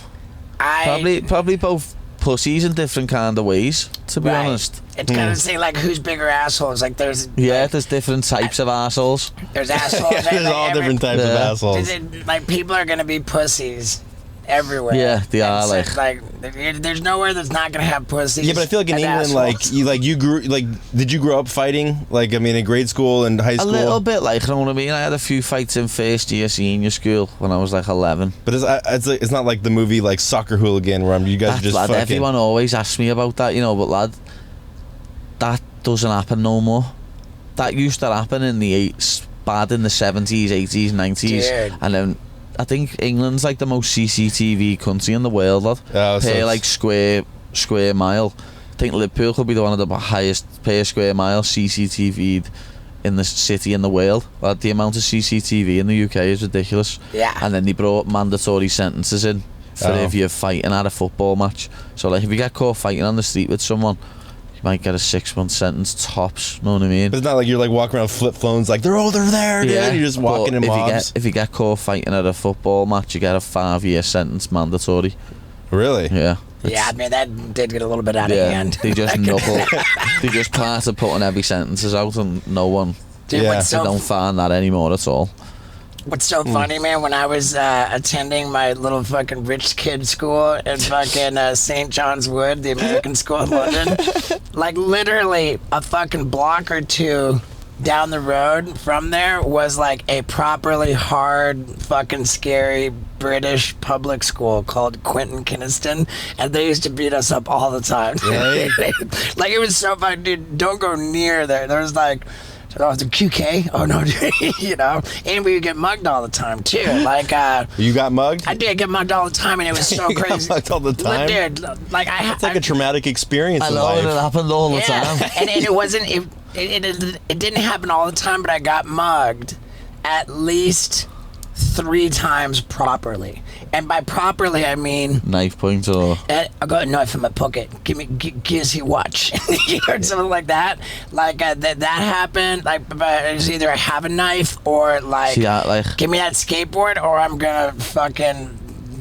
Probably both pussies in different kind of ways, to be honest. It's kind of saying like who's bigger assholes. Like there's There's different types of assholes. there's assholes. There's like all different types of assholes. Like people are gonna be pussies, everywhere. Yeah, they are, And so, like- there's nowhere that's not gonna have pussies. Yeah, but I feel like in and England, assholes. did you grow up fighting? Like, I mean, in grade school and high A school? little bit, like, you know what I mean? I had a few fights in first year senior school when I was like 11. But it's not like the movie like Soccer Hooligan where you guys are just lad, fucking. everyone always asks me about that, you know, but lad, that doesn't happen no more. That used to happen in the bad in the 70s, 80s, 90s. Dude. And then I think England's like the most CCTV country in the world, lad. Oh, so per it's- like square mile. I think Liverpool could be the one of the highest per square mile CCTV'd in the city in the world. Lad, the amount of CCTV in the UK is ridiculous. Yeah. And then they brought mandatory sentences in for if you're fighting at a football match. So like if you get caught fighting on the street with someone, you might get a 6-month sentence tops. Know what I mean? But it's not like you're like walking around flip phones like they're there, dude. You're just walking but in mobs. if you get caught fighting at a football match, you get a 5-year sentence mandatory. Really? Yeah. Yeah, I mean that did get a little bit out of hand. They just knuckle. They just part of putting heavy sentences out, and no one. Dude, Yeah. what's They don't find that anymore at all. What's so funny, man, when I was attending my little fucking rich kid school in fucking St. John's Wood, the American school in London, like literally a fucking block or two down the road from there was like a properly hard, fucking scary British public school called Quentin Kynaston, and they used to beat us up all the time. Really? Like it was so fun, dude. Don't go near there. There was like, oh, it's a QK. Oh no, dude. You know, and we would get mugged all the time too. Like, You got mugged? I did get mugged all the time, and it was so You got crazy. mugged all the time? Dude, like It's like a traumatic experience I in know, and it life. happened all the yeah, time. and it wasn't. It didn't happen all the time, but I got mugged at least 3 times properly. And by properly, I mean Knife point or I got a knife in my pocket. Give your watch, or something like that. Like that happened. Like, but it's either I have a knife or like, see that, like give me that skateboard, or I'm gonna fucking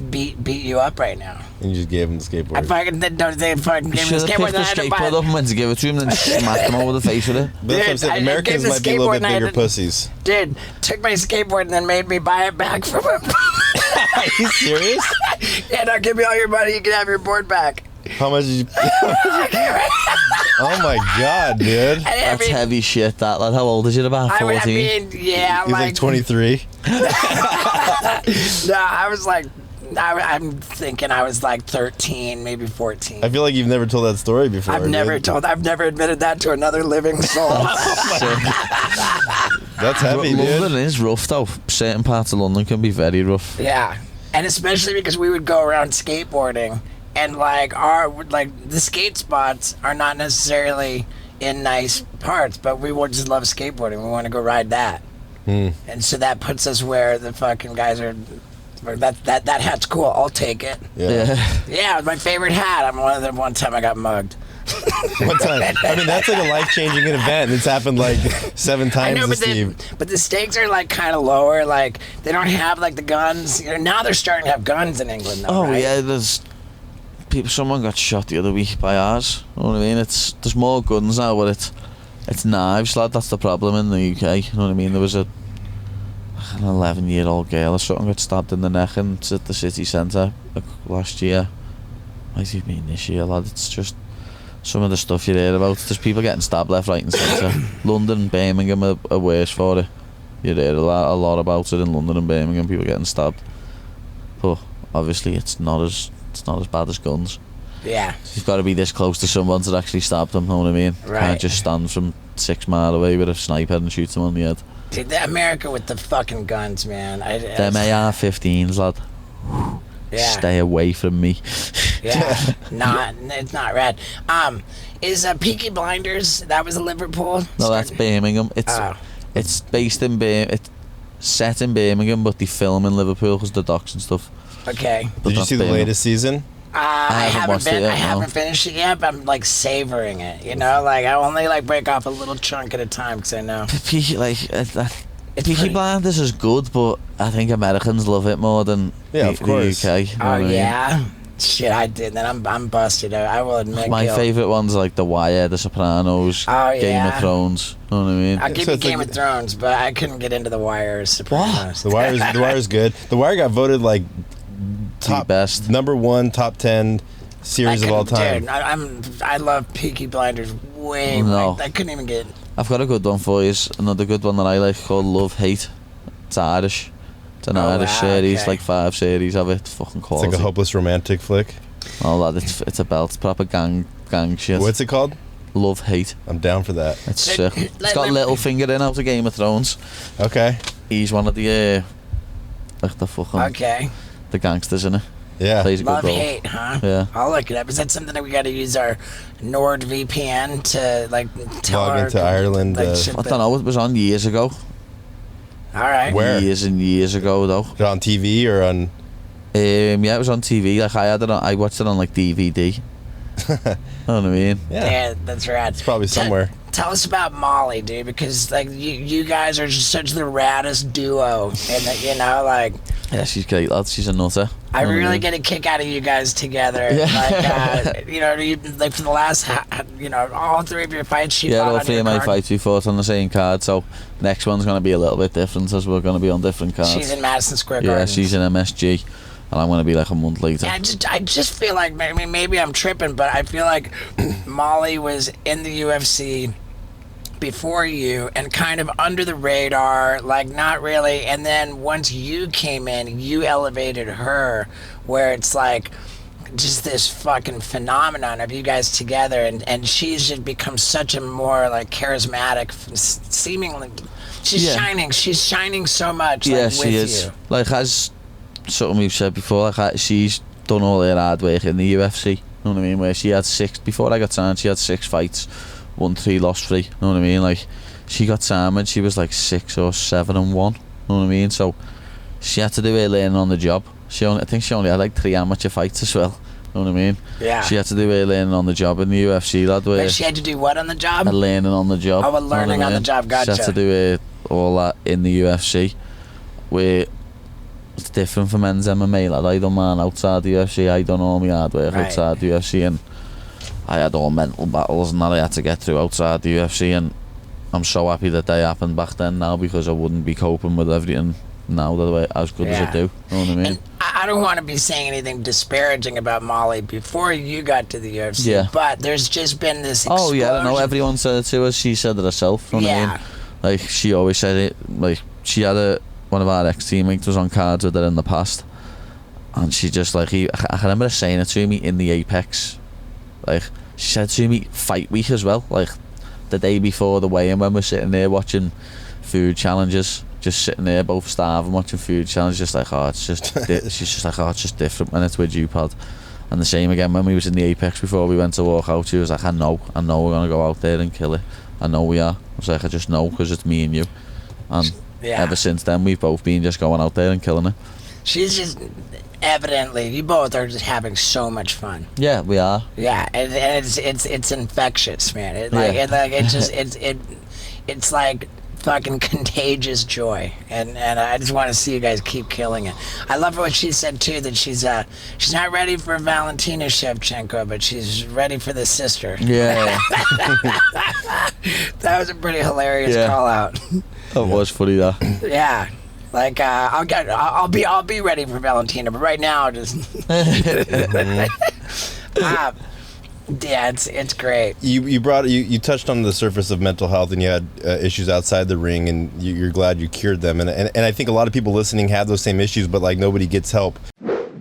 beat you up right now. And you just gave him the I skateboard. fucking they fucking you gave me should the have skateboard. picked the And I had to buy skateboard up and went to give it to him, then smacked him over the face with it. But that's what I'm Dude, saying. I Americans gave the might be a little skateboard bit and I bigger had to- pussies. Dude, took my skateboard and then made me buy it back from him. Are you serious? Yeah, now give me all your money. You can have your board back. How much did you... Oh my god, dude. That's heavy shit, that lad. How old is you? About 14? I mean, yeah, He's like 23. No, I was like, I'm thinking I was like 13, maybe 14. I feel like you've never told that story before. I've never admitted that to another living soul. That's heavy, dude. London is rough though. Certain parts of London can be very rough. Yeah, and especially because we would go around skateboarding, and like the skate spots are not necessarily in nice parts, but we would just love skateboarding. We want to go ride that, and so that puts us where the fucking guys are. That hat's cool. I'll take it. Yeah. Yeah, my favorite hat. I'm one of them. One time I got mugged. One time. I mean, that's like a life-changing event. It's happened like 7 I times know, to Steve. but the stakes are like kind of lower. Like they don't have like the guns. You know, now they're starting to have guns in England, though. Oh right? yeah, there's people. Someone got shot the other week by ours. You know what I mean? There's more guns now, but it's knives, lad. That's the problem in the UK. You know what I mean? There was an 11-year-old girl or something got stabbed in the neck and it's at the city centre last year. Might have been this year, lad. It's just some of the stuff you hear about. There's people getting stabbed left, right and centre. London, Birmingham are worse for it. You hear a lot about it in London and Birmingham, people getting stabbed. But obviously it's not as bad as guns. Yeah. You've got to be this close to someone to actually stab them, know what I mean? Right. Can't just stand from 6 mile away with a sniper and shoot them on the head. Dude, America with the fucking guns, man. Them AR-15s, lad. Yeah. Stay away from me. Yeah. It's not rad. Is Peaky Blinders, that was Liverpool? No, that's Birmingham. It's based in it's set in Birmingham, but they film in Liverpool because the docks and stuff. Okay. But Did you that's see the Birmingham. latest season? I haven't watched it yet, I haven't no. finished it yet, but I'm like savoring it. You know, like I only like break off a little chunk at a time because I know. Peaky, It's Peaky pretty- Blinders is good, but I think Americans love it more than of course. the UK. You know Oh what I mean? yeah. Shit, I did. Then I'm busted. I will admit. My guilt. favourite ones are like The Wire, The Sopranos, Oh, Game yeah. of Thrones. You know what I mean? I'll give So you it's Game like- of Thrones, but I couldn't get into The Wire or Sopranos. The Wire's good. The Wire got voted like top best. number one, top 10 series of all time. Dude, I love Peaky Blinders way No. more. I couldn't even get. I've got a good one for you. Another good one that I like called Love Hate. It's Irish. It's an Irish wow, series, okay. like 5 series of it. It's fucking It's quality. like a hopeless romantic flick. All that. It's a belt. It's proper gang shit. What's it called? Love Hate. I'm down for that. It's sick. It's got Littlefinger in out of Game of Thrones. Okay. He's one of the like the fucking Okay. the gangsters in it. Yeah. Plays a good Love role. hate, huh? Yeah. I'll look it up. Is that something that we got to use our NordVPN to like tell Log our into Ireland, shit I don't know. It was on years ago. All right. Where? Years and years ago though. Is it on TV or on? Yeah, it was on TV. Like I had it on. I watched it on like DVD. Know what I mean? Yeah, that's right. It's probably somewhere. Tell us about Molly, dude, because like you guys are just such the raddest duo, and that, you know, like Yeah, she's great, lad. She's a nutter. I Know what really mean? get a kick out of you guys together. Yeah. Like, you know, like for the last, you know, all 3 of your fights, she Yeah, fought all on 3 your of my card. fights we fought on the same card. So next one's gonna be a little bit different, as we're gonna be on different cards. She's in Madison Square Garden. Yeah, she's in MSG, and I'm gonna be like a month later. Yeah, I just feel like, I mean, maybe I'm tripping, but I feel like Molly was in the UFC before you and kind of under the radar, like not really. And then once you came in, you elevated her, where it's like just this fucking phenomenon of you guys together, and she's just become such a more like charismatic, seemingly. She's shining so much. Yeah, like, she with is. You. Like, as something we've said before, like she's done all her hard work in the UFC. You know what I mean? Where she had 6 before I got signed. She had 6 fights, won 3, lost 3. You know what I mean? Like, she got signed when she was like 6 or 7 and 1. You know what I mean? So she had to do her learning on the job. I think she only had like 3 amateur fights as well. You know what I mean? Yeah. She had to do her learning on the job in the UFC, lad. Where Wait, she had to do what on the job? her learning on the job. Oh, a you know what I learning on the mean? job, gotcha. She had to do all that in the UFC, where it's different for men's MMA. Like, I done mine outside the UFC. I done all my hard work Right. outside the UFC, and I had all mental battles and that I had to get through outside the UFC. And I'm so happy that they happened back then now, because I wouldn't be coping with everything now the way as good as I do. You know what I mean? And I don't want to be saying anything disparaging about Molly before you got to the UFC, Yeah. but there's just been this Oh yeah, I know. explosion. Everyone said it to her. She said it herself. You know what I Yeah. mean? Like, she always said it. Like, she had one of our ex-teammates was on cards with her in the past, and she just like I remember her saying it to me in the Apex. Like, she said to me fight week as well. Like, the day before the weigh-in, when we're sitting there watching food challenges, just sitting there both starving watching food challenges, just like, oh, it's just she's just like, oh, it's just different when it's with you, Pad. And the same again when we was in the Apex before we went to walk out. She was like, I know we're gonna go out there and kill it. I know we are. I was like, I just know, because it's me and you. And Yeah. ever since then, we've both been just going out there and killing it. She's just evidently, you both are just having so much fun. Yeah, we are. Yeah, and it's infectious, man. It's like fucking contagious joy, and I just want to see you guys keep killing it. I love what she said too, that she's not ready for Valentina Shevchenko, but she's ready for the sister. Yeah. That was a pretty hilarious Yeah. call out. That was funny, that. Yeah. Like I'll be ready for Valentina, but right now just yeah, it's great. You touched on the surface of mental health, and you had issues outside the ring, and you're glad you cured them, and I think a lot of people listening have those same issues, but like nobody gets help.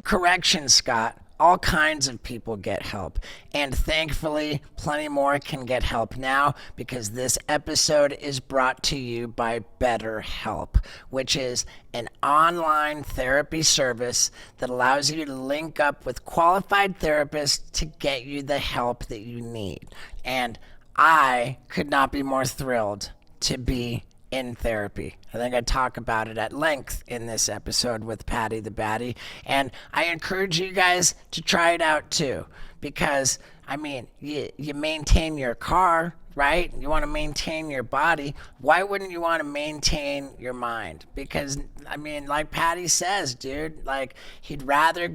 Correction, Scott. All kinds of people get help, and thankfully plenty more can get help now, because this episode is brought to you by BetterHelp, which is an online therapy service that allows you to link up with qualified therapists to get you the help that you need. And I could not be more thrilled to be in therapy. I think I talk about it at length in this episode with Paddy the Baddy, and I encourage you guys to try it out too, because I mean, you maintain your car, right? You want to maintain your body. Why wouldn't you want to maintain your mind? Because I mean, like Paddy says, dude, like he'd rather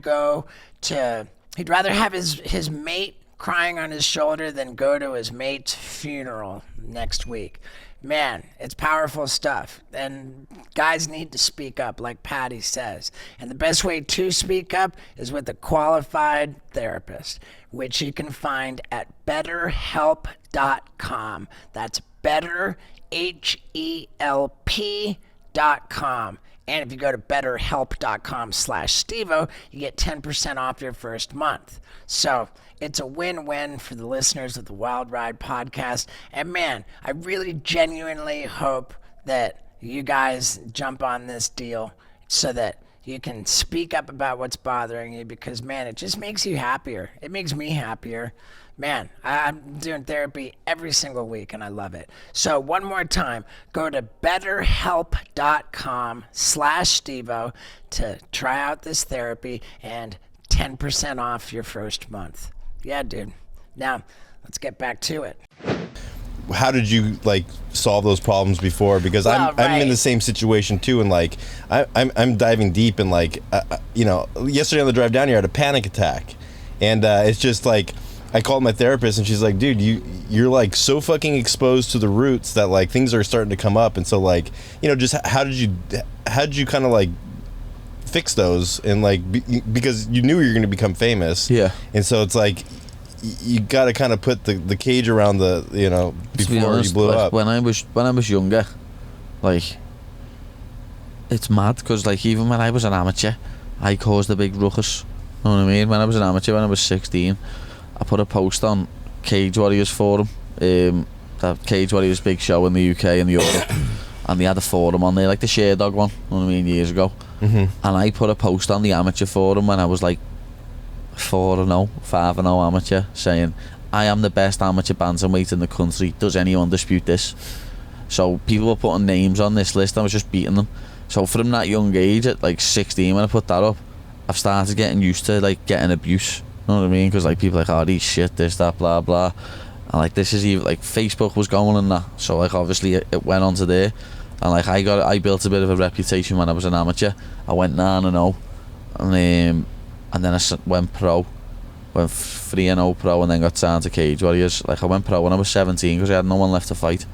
have his mate crying on his shoulder, then go to his mate's funeral next week. Man, it's powerful stuff. And guys need to speak up, like Paddy says. And the best way to speak up is with a qualified therapist, which you can find at betterhelp.com. That's betterhelp.com. And if you go to betterhelp.com/Stevo, you get 10% off your first month. So it's a win-win for the listeners of the Wild Ride podcast. And man, I really genuinely hope that you guys jump on this deal so that you can speak up about what's bothering you, because man, it just makes you happier. It makes me happier. Man, I'm doing therapy every single week and I love it. So one more time, go to betterhelp.com/Stevo to try out this therapy and 10% off your first month. Yeah, dude. Now, let's get back to it. How did you like solve those problems before? Because I'm in the same situation too, and like I'm diving deep, and like you know, yesterday on the drive down here I had a panic attack, and it's just like I called my therapist and she's like, dude, you're like so fucking exposed to the roots that like things are starting to come up, and so like, you know, just how did you kind of like fix those, and like because you knew you were going to become famous, Yeah. and so it's like you got to kind of put the cage around the, you know, before you blew up. When I was younger, like, it's mad because like even when I was an amateur, I caused a big ruckus. You know what I mean? When I was an amateur, when I was 16, I put a post on Cage Warriors forum, that Cage Warriors big show in the UK and Europe, and they had a forum on there, like the Sherdog one, you know what I mean, years ago. Mm-hmm. And I put a post on the amateur forum when I was like 4-0, 5-0 amateur, saying, I am the best amateur bantamweight in the country. Does anyone dispute this? So people were putting names on this list. I was just beating them. So from that young age, at like 16, when I put that up, I've started getting used to like getting abuse. You know what I mean? Because like people are like, oh, these shit, this, that, blah, blah. And like this is even like Facebook was going and that. So like obviously it went on to there. And like I built a bit of a reputation when I was an amateur. I went 9-0, and then I went pro, went 3-0 pro, and then got signed to Cage Warriors. Like I went pro when I was 17 because I had no one left to fight.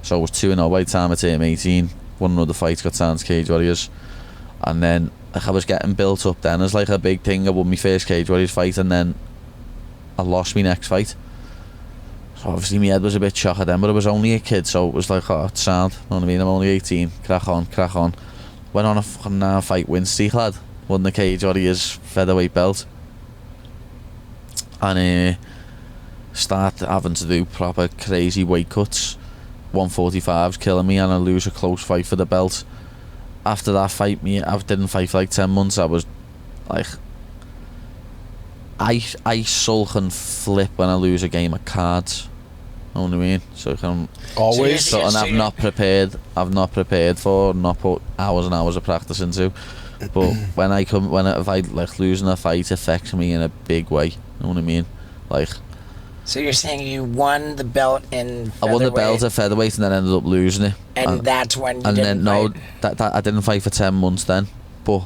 So I was 2-0 by the time I turned 18. Won another fight, got signed to Cage Warriors, and then like I was getting built up then as like a big thing. I won my first Cage Warriors fight, and then I lost my next fight. So obviously my head was a bit shocked then, but I was only a kid, so it was like, oh, it's sound. You know what I mean? I'm only 18. Crack on. Went on a fucking 9-fight win streak, lad. Won the Cage Warriors featherweight belt, and started having to do proper crazy weight cuts. 145's killing me, and I lose a close fight for the belt. After that fight, I didn't fight for like 10 months. I was like, I sulk and flip when I lose a game of cards. You know what I mean? So I can Always. so, and I've not prepared for, not put hours and hours of practice into. But if I like losing a fight affects me in a big way. You know what I mean? Like, So you're saying you won the belt in featherweight? I won the belt at featherweight and then ended up losing it. And that's when you and didn't then fight? I didn't fight for 10 months then. But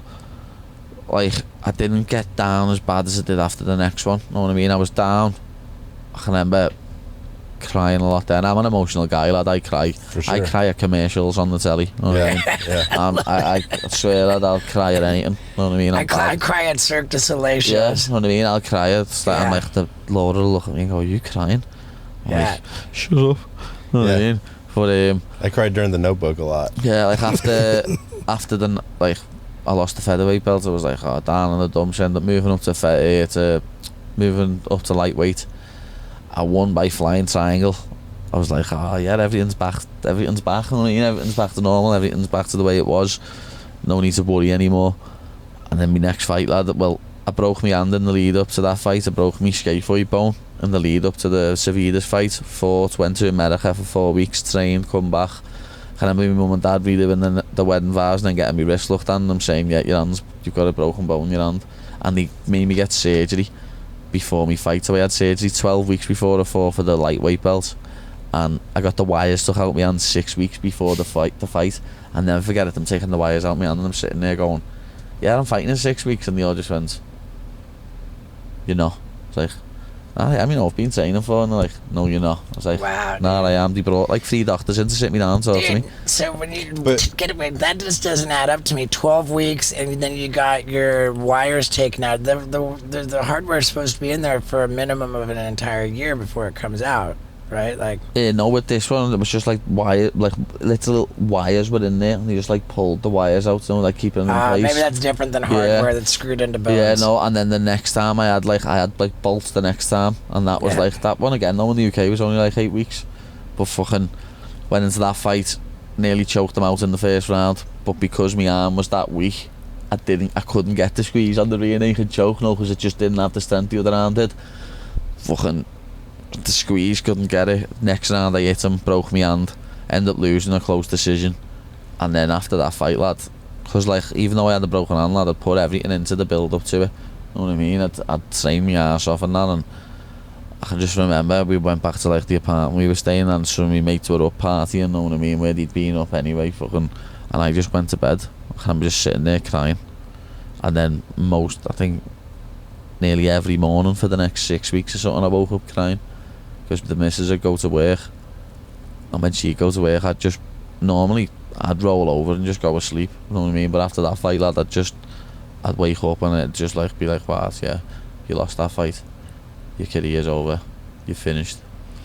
like I didn't get down as bad as I did after the next one. You know what I mean? I was down. I can remember crying a lot then. I'm an emotional guy, lad. I cry. For sure. I cry at commercials on the telly. You know what I mean? Yeah. I swear, lad, I'll cry at anything. You know what I mean? I cry at Cirque du Soleil shows. Yeah, you know what I mean? I'll cry at Yeah. I'm like, the Lord will look at me and go, are you crying? I'm Yeah. like, shut up. You know what I mean? But I cried during the Notebook a lot. yeah, like after the like I lost the featherweight belt, I was like, oh, down in the dumps. Ended up moving up to lightweight. I won by flying triangle. I was like, oh yeah, everything's back. You know what I mean? Everything's back to normal. Everything's back to the way it was. No need to worry anymore. And then my next fight, lad, well, I broke my hand in the lead up to that fight. I broke my scaphoid bone in the lead up to the Savidas fight. Fought, went to America for 4 weeks, trained, come back. I remember my mum and dad reliving the wedding vows and then getting my wrist looked at, and I'm saying, yeah, you've got a broken bone in your hand. And they made me get surgery before my fight. So I had surgery 12 weeks before I fought for the lightweight belt, and I got the wires took out my hand 6 weeks before the fight. And never forget it, I'm taking the wires out my hand and I'm sitting there going, yeah, I'm fighting in 6 weeks. And they all just went, you know. It's like, I mean, I've been training for, and they're like, no, you're not. I was like, Wow, nah, I am. They brought like 3 doctors in to sit me down, talk to me. Dude, so when you But- get away, that just doesn't add up to me. 12 weeks, and then you got your wires taken out. The hardware's supposed to be in there for a minimum of an entire year before it comes out, right? Like, No, with this one, it was just like wire, like little wires were in there, and they just like pulled the wires out, so like keeping them in place. maybe that's different than hardware that's screwed into bones. Yeah, no, and then the next time I had like bolts the next time, and that was Yeah. like that one again. No, in the UK was only like 8 weeks, but fucking went into that fight, nearly choked them out in the first round. But because my arm was that weak, I couldn't get the squeeze on the rear naked choke, no, because it just didn't have the strength the other arm did. Fucking the squeeze, couldn't get it. Next round I hit him, broke my hand, ended up losing a close decision. And then after that fight, lad, because like even though I had a broken hand, lad, I'd put everything into the build up to it. You know what I mean? I'd trained my ass off and that, and I can just remember we went back to like the apartment we were staying in, and some of my mates were up partying, you know what I mean, where they'd been up anyway, fucking, and I just went to bed, and I'm just sitting there crying. And then I think nearly every morning for the next 6 weeks or something I woke up crying, because the missus would go to work, and when she'd go to work I'd roll over and just go to sleep, you know what I mean? But after that fight, lad, I'd wake up and it'd just like be like, wow, yeah, you lost that fight, your career's over, you're finished,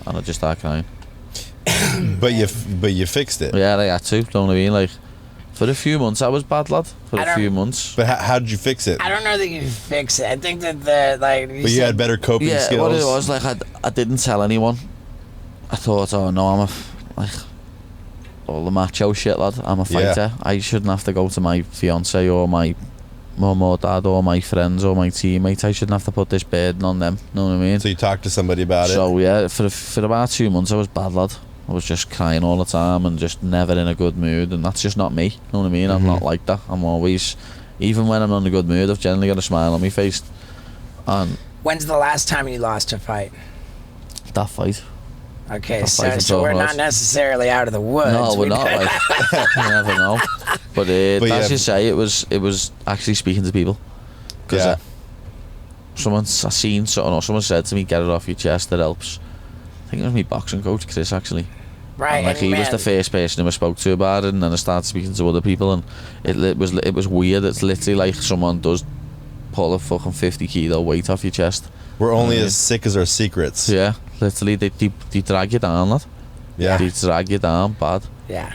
and I'd just start crying. But you fixed it. Yeah, I had to, you know what I mean? Like, for a few months I was bad, lad, for a few months. But how did you fix it? I don't know that you fix it. I think that But you had better coping Yeah, skills. what it was, like, I didn't tell anyone. I thought, oh no, I'm like all the macho shit, lad, I'm a fighter. Yeah. I shouldn't have to go to my fiance or my mum or dad or my friends or my teammates. I shouldn't have to put this burden on them, you know what I mean? So you talked to somebody about it. So yeah, for about 2 months I was bad, lad. I was just crying all the time and just never in a good mood, and that's just not me, you know what I mean? I'm not like that. I'm always, even when I'm not in a good mood, I've generally got a smile on my face. And When's the last time you lost a fight? that fight, Okay, That fight so was we're over not us. necessarily out of the woods. no, we're We- not, like, you never know. But But as yeah. you say, it was actually speaking to people, because Yeah. someone said to me, get it off your chest, it helps. I think it was my boxing coach, Chris, actually. Right, And like, and he was man, the first person who I spoke to about it, and then I started speaking to other people, and it was weird. It's literally like someone does pull a fucking 50 kilo weight off your chest. We're only Yeah. as sick as our secrets. Yeah, literally they drag you down, lad. Yeah. They drag you down bad. Yeah,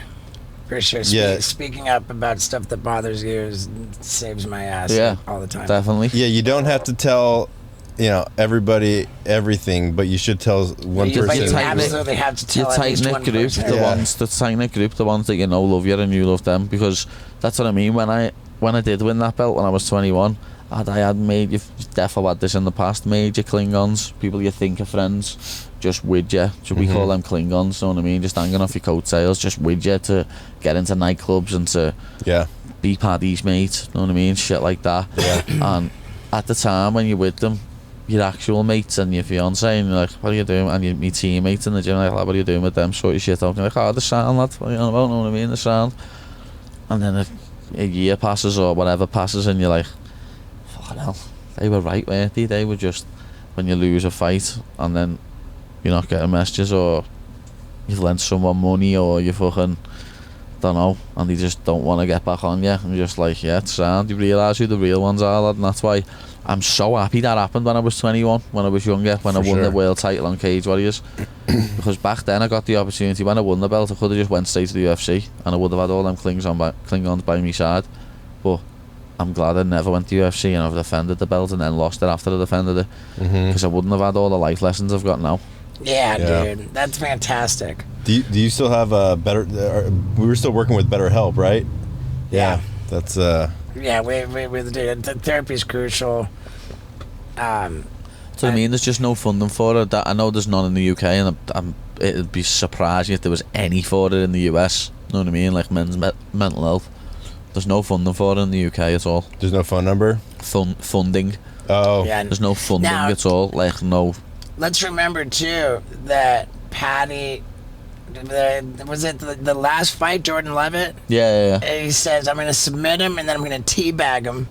for sure. Yeah. Speaking up about stuff that bothers you saves my ass Yeah, all the time. definitely. Yeah, you don't have to tell, everybody everything, but you should tell one But you person. absolutely have to Your tell at tight least knit one group, person. the Yeah. tight knit group, the ones that you know love you and you love them, because that's what I mean. When I did win that belt when I was 21, I had made, you've definitely had this in the past, major Klingons, people you think are friends, just with you. So we call them Klingons, know what I mean? Just hanging off your coattails, just with you to get into nightclubs and to Yeah. be Paddy's mate, know what I mean? Shit like that. Yeah. And at the time when you're with them, your actual mates and your fiance, and you're like, what are you doing? And your teammates in the gym, like, what are you doing with them? Sort your shit out. And you're like, oh, the sound, lad. What are you on about? Know what I mean? The sound. And then a year passes or whatever passes, and you're like, fucking hell, they were right, weren't they? They were just, when you lose a fight and then you're not getting messages, or you've lent someone money, or you fucking don't know, and they just don't want to get back on you, and you're just like, yeah, it's sound. You realise who the real ones are, lad, and that's why I'm so happy that happened when I was 21, when I was younger, when I won the world title on Cage Warriors. Because back then I got the opportunity, when I won the belt, I could have just went straight to the UFC, and I would have had all them Klingons by my side. But I'm glad I never went to UFC, and I've defended the belt and then lost it after I defended it, because I wouldn't have had all the life lessons I've got now. Yeah, Yeah. dude, that's fantastic. Do you still have better? We were still working with BetterHelp, right? Yeah. That's Yeah, we do. Therapy is crucial. So I mean, there's just no funding for it. I know there's none in the UK, and it'd be surprising if there was any for it in the US. You know what I mean? Like men's mental health. There's no funding for it in the UK at all. there's no phone number. Funding. Oh, Yeah. There's no funding Now- at all. Like no. Let's remember too that Paddy, was it the last fight, Jordan Levitt? Yeah. He says, I'm going to submit him and then I'm going to teabag him.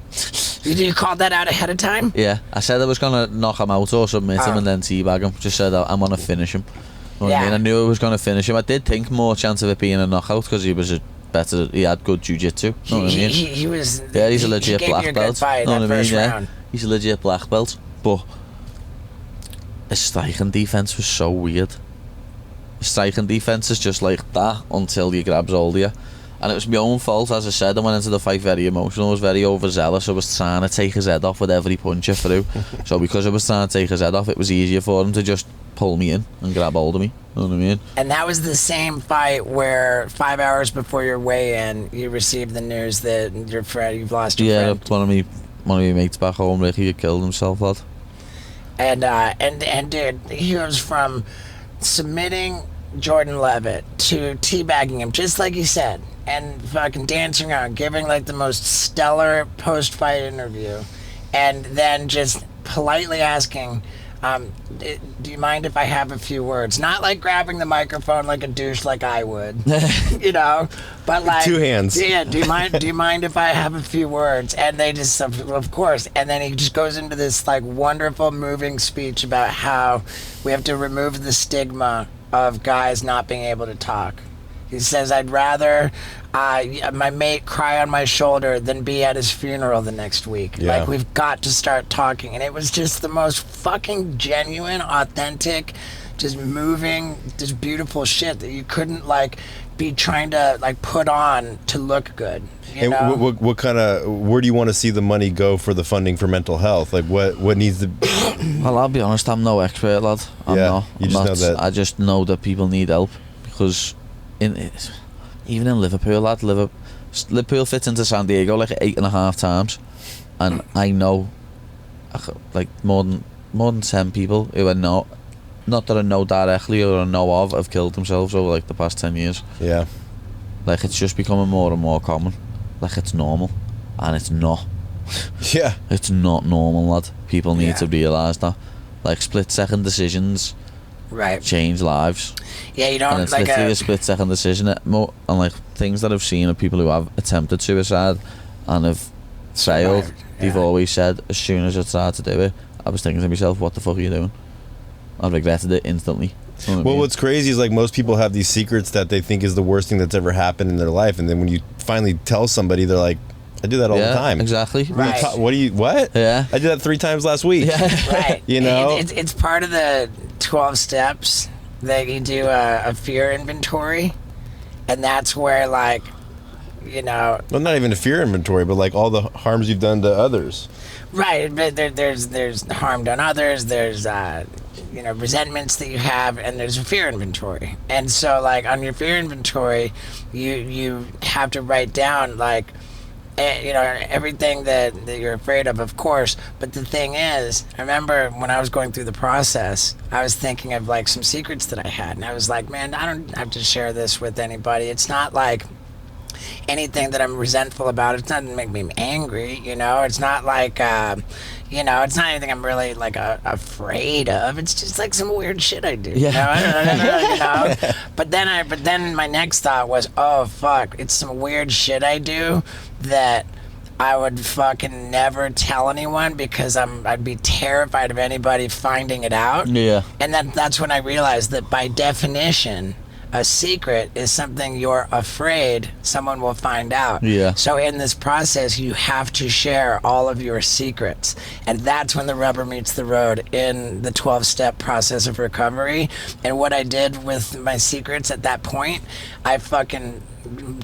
You called that out ahead of time? Yeah, I said I was gonna knock him out or submit him and then teabag him. Just said I'm gonna finish him. You know what I mean? I knew I was gonna finish him. I did think more chance of it being a knockout because he had good jiu-jitsu. Know what I mean? He was. Yeah, he's a legit he gave black you a belt. Good fight Know that what I mean? first Yeah, round. he's a legit black belt. But his striking defense was so weird. His striking defense is just like that until he grabs hold of you. And it was my own fault, as I said. I went into the fight very emotional. I was very overzealous. I was trying to take his head off with every punch I threw. So because I was trying to take his head off, it was easier for him to just pull me in and grab hold of me. You know what I mean? And that was the same fight where 5 hours before your weigh-in, you received the news that you've lost your friend. Yeah, one of my mates back home, Ricky, had killed himself, lad. And dude, he goes from submitting Jordan Levitt to teabagging him, just like you said, and fucking dancing around, giving like the most stellar post-fight interview, and then just politely asking, do you mind if I have a few words? Not like grabbing the microphone like a douche like I would, you know, but like 2 hands. Yeah, do you mind if I have a few words? And they just, of course, and then he just goes into this like wonderful, moving speech about how we have to remove the stigma of guys not being able to talk. He says, I'd rather my mate cry on my shoulder than be at his funeral the next week. Yeah. Like, we've got to start talking. And it was just the most fucking genuine, authentic, just moving, just beautiful shit that you couldn't, like, be trying to, like, put on to look good. You know? What kind of, where do you want to see the money go for the funding for mental health? Like, what needs to... Well, I'll be honest, I'm no expert, lad. I'm not. Know that. I just know that people need help because even in Liverpool, lad, Liverpool fits into San Diego like 8.5 times, and I know like more than 10 people who I know, not that I know directly or I know of, have killed themselves over like the past 10 years. Yeah. Like, it's just becoming more and more common. Like, it's normal, and it's not. Yeah. It's not normal, lad. People need to realise that. Like, split-second decisions change lives. Yeah, you don't, and it's like literally a split-second decision. And like things that I've seen of people who have attempted suicide and have failed, they've always said, as soon as I started to do it, I was thinking to myself, what the fuck are you doing? I regretted it instantly. You know what I mean? What's crazy is like most people have these secrets that they think is the worst thing that's ever happened in their life, and then when you finally tell somebody, they're like, I do that all the time. Exactly. Right. What? Yeah. I did that 3 times last week. Yeah. Right. You know? It's part of the 12 steps that you do a fear inventory, and that's where, like, you know... Well, not even a fear inventory, but like all the harms you've done to others. Right, but there's harm done others, there's you know, resentments that you have, and there's a fear inventory. And so, like, on your fear inventory, you have to write down, like, you know, everything that you're afraid of course. But the thing is, I remember when I was going through the process, I was thinking of, like, some secrets that I had, and I was like, man, I don't have to share this with anybody. It's not like anything that I'm resentful about. It doesn't make me angry, you know. It's not like you know, it's not anything I'm really, like, afraid of. It's just like some weird shit I do. Yeah. You know? I don't know. But then my next thought was, oh fuck, it's some weird shit I do that I would fucking never tell anyone because I'd be terrified of anybody finding it out. Yeah. And that's when I realized that by definition, a secret is something you're afraid someone will find out. Yeah. So in this process, you have to share all of your secrets. And that's when the rubber meets the road in the 12-step process of recovery. And what I did with my secrets at that point, I fucking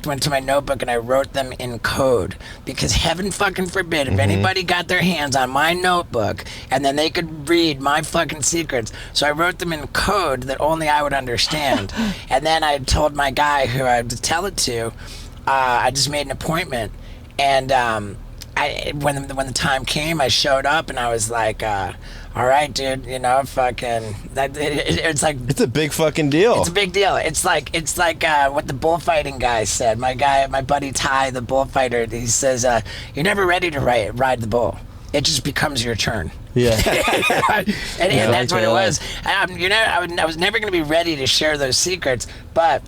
went to my notebook and I wrote them in code, because heaven fucking forbid if anybody got their hands on my notebook and then they could read my fucking secrets. So I wrote them in code that only I would understand. And then I told my guy who I had to tell it to, I just made an appointment, and when the time came, I showed up and I was like, all right, dude, you know, fucking, it's like... It's a big fucking deal. It's a big deal. It's like what the bullfighting guy said. My buddy Ty, the bullfighter, he says, you're never ready to ride the bull. It just becomes your turn. Yeah. and that's what it was. You know, I was never going to be ready to share those secrets, but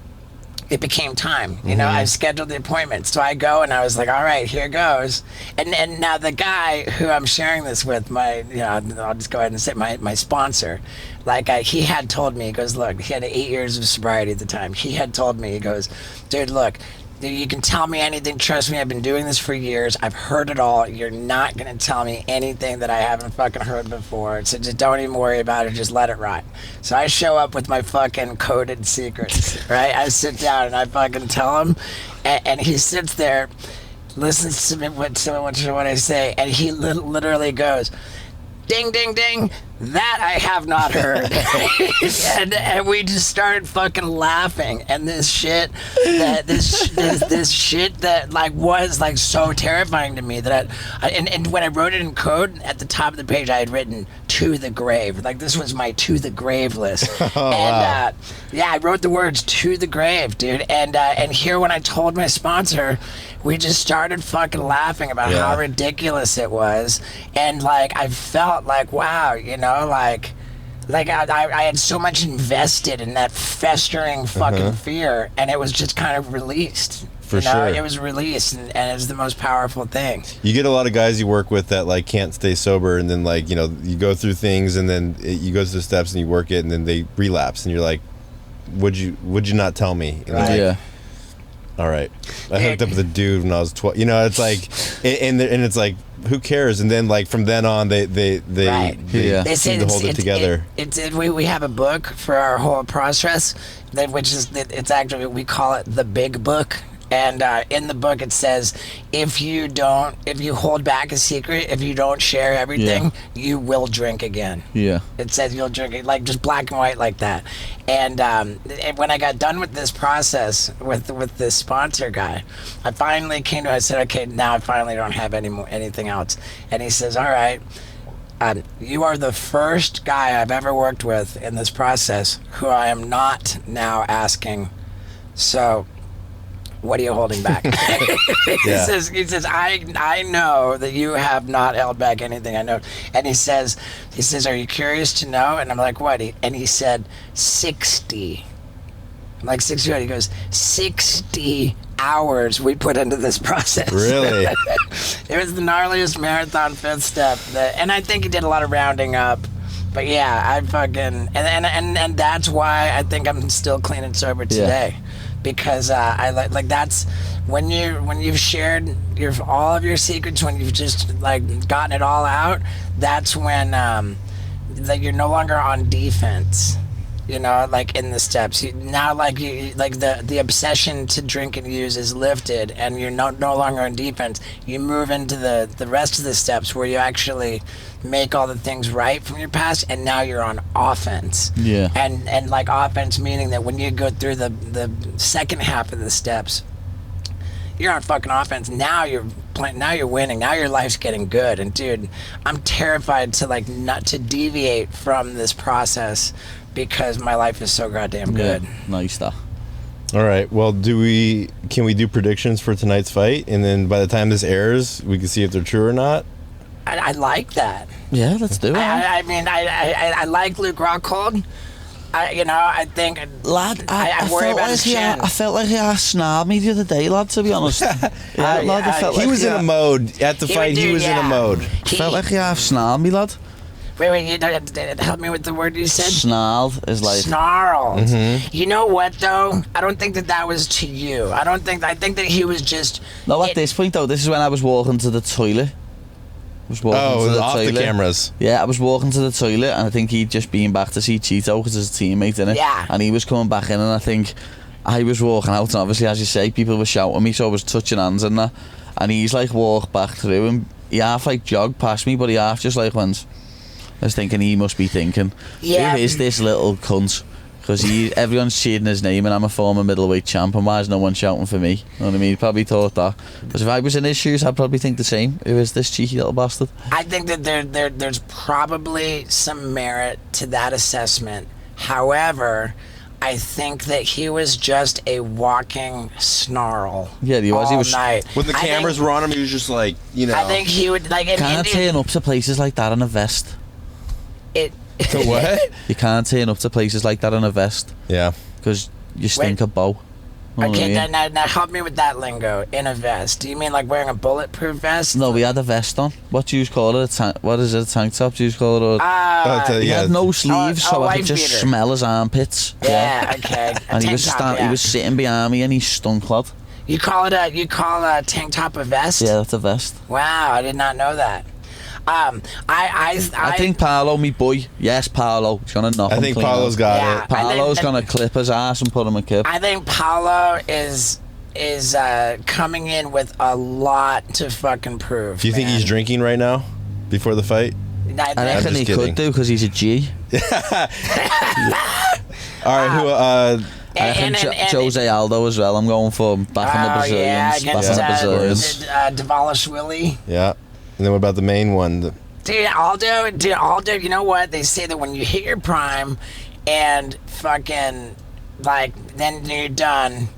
it became time. You know, I scheduled the appointment. So I go and I was like, all right, here goes. And now the guy who I'm sharing this with, I'll just go ahead and say my sponsor, like he had told me, he goes, look, he had 8 years of sobriety at the time. He had told me, he goes, dude, look, you can tell me anything. Trust me, I've been doing this for years. I've heard it all. You're not going to tell me anything that I haven't fucking heard before. So just don't even worry about it. Just let it ride. So I show up with my fucking coded secrets, right? I sit down and I fucking tell him, and he sits there, listens to me, what I say, and he literally goes, ding, ding, ding. That I have not heard. and we just started fucking laughing. And this shit this shit that like was like so terrifying to me that and when I wrote it in code at the top of the page, I had written to the grave. Like this was my to the grave list. Wow. Yeah, I wrote the words to the grave, dude. And here when I told my sponsor, we just started fucking laughing about how ridiculous it was. And like I felt like, wow, you know, like I had so much invested in that festering fucking fear, and it was just kind of released. For sure. It was released, and it's the most powerful thing. You get a lot of guys you work with that like can't stay sober, and then like, you know, you go through things, and then you go through the steps and you work it, and then they relapse, and you're like, would you not tell me? And Right. like, all right, I hooked up with a dude when I was 12. You know, it's like, and it's like, who cares? And then like from then on, they seem to hold it together. We have a book for our whole process, it's actually, we call it the Big Book. And in the book it says, if you hold back a secret, if you don't share everything, you will drink again. Yeah. It says you'll drink it, like just black and white like that. And when I got done with this process with this sponsor guy, I finally came to him, I said, okay, now I finally don't have anything else. And he says, all right, you are the first guy I've ever worked with in this process who I am not now asking, so what are you holding back? He says, I know that you have not held back anything. I know. And he says, are you curious to know? And I'm like, what? And he said, 60. I'm like, 60 what? He goes, 60 hours we put into this process. Really? It was the gnarliest marathon fifth step. And I think he did a lot of rounding up. But yeah, I fucking, and that's why I think I'm still clean and sober today. Yeah. Because I like that's when you've shared all of your secrets, when you've just like gotten it all out, that's when like you're no longer on defense, you know, like in the steps. The obsession to drink and use is lifted, and you're no longer on defense. You move into the rest of the steps where you actually make all the things right from your past, and now you're on offense. Yeah. And like offense meaning that when you go through the second half of the steps, you're on fucking offense. Now you're playing. Now you're winning. Now your life's getting good. And dude, I'm terrified to like not to deviate from this process because my life is so goddamn good. Nice stuff. All right. Well, can we do predictions for tonight's fight, and then by the time this airs, we can see if they're true or not? I like that. Yeah, let's do it. I mean, I like Luke Rockhold. I think, lad, I worry about his chin. I felt like he snapped me the other day, lad, to be honest. He was in a mode at the fight. He was in a mode. I felt like he snapped me, lad. Wait, help me with the word you said. Snarled is like snarled. Mm-hmm. You know what though? I don't think that was to you. I think that he was just. No, at this point though, this is when I was walking to the toilet. Off the cameras. Yeah, I was walking to the toilet, and I think he'd just been back to see Cheeto because his teammate, innit? Yeah. And he was coming back in, and I think I was walking out, and obviously, as you say, people were shouting me, so I was touching hands and that. And he's like walked back through, and he half like jogged past me, but he half just like went. I was thinking he must be thinking, who is this little cunt? Because everyone's cheering his name, and I'm a former middleweight champ, and why is no one shouting for me? You know what I mean? He probably thought that. Because if I was in his shoes, I'd probably think the same. Who is this cheeky little bastard? I think that there's probably some merit to that assessment. However, I think that he was just a walking snarl. Yeah, he was. All night. When the cameras were on him, he was just like, you know. I think he would like. Can't turn up to places like that in a vest. To what? You can't turn up to places like that in a vest. Yeah. Because you stink a bow. Know what I Okay, mean? now help me with that lingo. In a vest. Do you mean like wearing a bulletproof vest? No, we had a vest on. What do you call it? What is it? A tank top? Do you call it? Or he had no sleeves, so I could just smell his armpits. Yeah, okay. And he was sitting behind me, and he stunk, lad. You call a tank top a vest? Yeah, that's a vest. Wow, I did not know that. I think Paolo, me boy. Yes, Paolo. He's gonna knock him. I think clean Paolo's out. got it. Paolo's gonna clip his ass and put him in kip. I think Paolo is coming in with a lot to fucking prove. Do you think he's drinking right now before the fight? I reckon he could do because he's a G. All right, who? I reckon Jose Aldo as well. I'm going for back on the Brazilians. Yeah, against Dvalishvili. Yeah. And then what about the main one? Dude, Aldo, you know what? They say that when you hit your prime and fucking, like, then you're done.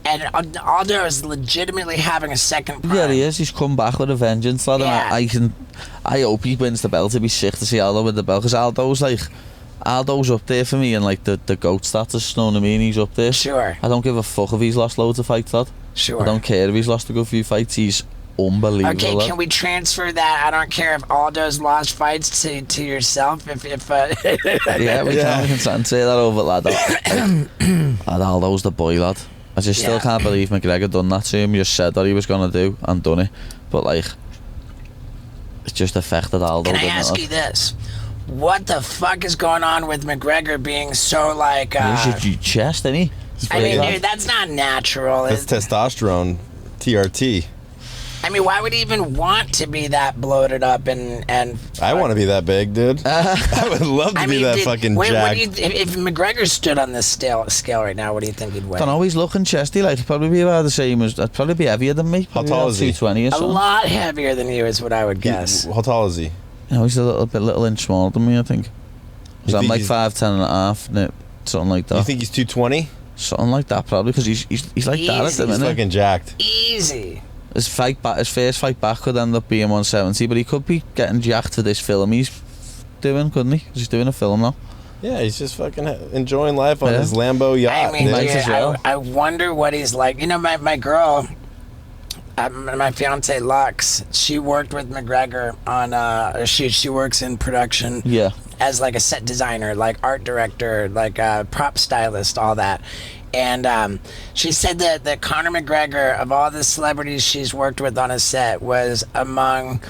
And Aldo is legitimately having a second prime. Yeah, he is. He's come back with a vengeance, lad. Yeah. And I hope he wins the belt. It'd be sick to see Aldo with the belt. Because Aldo's up there for me and, like, the GOAT status, you know what I mean? He's up there. Sure. I don't give a fuck if he's lost loads of fights, lad. Sure. I don't care if he's lost a good few fights. He's unbelievable. Okay, lad. can we transfer that? I don't care if Aldo's lost fights to yourself. Yeah, we can say that over, lad. Lad, Aldo's the boy, lad. I just still can't believe McGregor done that to him. He just said what he was gonna do and done it. But like, it's just affected Aldo. Can I ask you this? What the fuck is going on with McGregor being so like? He's your chest, isn't he? I mean, dude, that's not natural. That's testosterone, TRT. I mean, why would he even want to be that bloated up and I want to be that big, dude. I would love to be that fucking jacked. If McGregor stood on this scale right now, what do you think he'd weigh? Don't know. He's looking chesty. Like, he'd probably be about the same as. I'd probably be heavier than me. How tall is he? 220 or something. A lot heavier than you is what I would guess. How tall is he? You know, he's a little inch smaller than me, I think. So I'm like 5'10" and a half, something like that. You think he's 220? Something like that, probably, because he's like that at the minute. He's fucking jacked. Easy. His first fight back could end up being 170, but he could be getting jacked for this film he's doing, couldn't he? 'Cause he's doing a film now. Yeah, he's just fucking enjoying life on his Lambo yacht. I mean, Nice as well. I wonder what he's like. You know, my girl, my fiance Lux, she worked with McGregor on. She works in production. Yeah. As like a set designer, like art director, like a prop stylist, all that. And she said that Conor McGregor, of all the celebrities she's worked with on a set, was among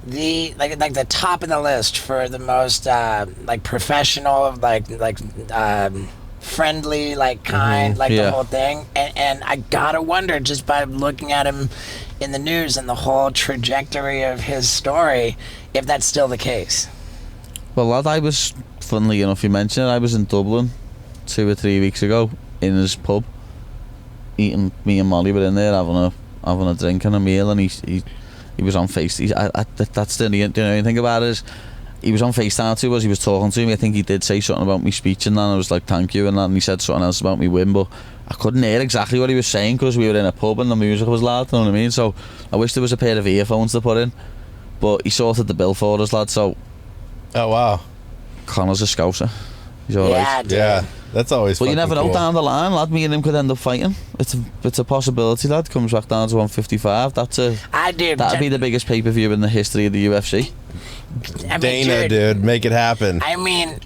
the like the top of the list for the most like professional, like friendly, like kind, like the whole thing. And I gotta wonder, just by looking at him in the news and the whole trajectory of his story, if that's still the case. Well, lad, I was, funnily enough, you mentioned it, I was in Dublin 2 or 3 weeks ago in his pub, eating. Me and Molly were in there having a drink and a meal, and he was on Face. That's the only thing about it is he was on FaceTime to us. He was talking to me. I think he did say something about me speech and that. And I was like, thank you, and that. And he said something else about me win, but I couldn't hear exactly what he was saying because we were in a pub and the music was loud. You know what I mean? So I wish there was a pair of earphones to put in. But he sorted the bill for us, lad. So. Oh wow. Conor's a scouser. He's alright. Dude. Yeah, that's always. But you never know, cool. down the line, lad. Me and him could end up fighting. It's a possibility, lad. Comes back down to 155. That'd be the biggest pay-per-view in the history of the UFC. I mean, Dana, dude, make it happen. I mean,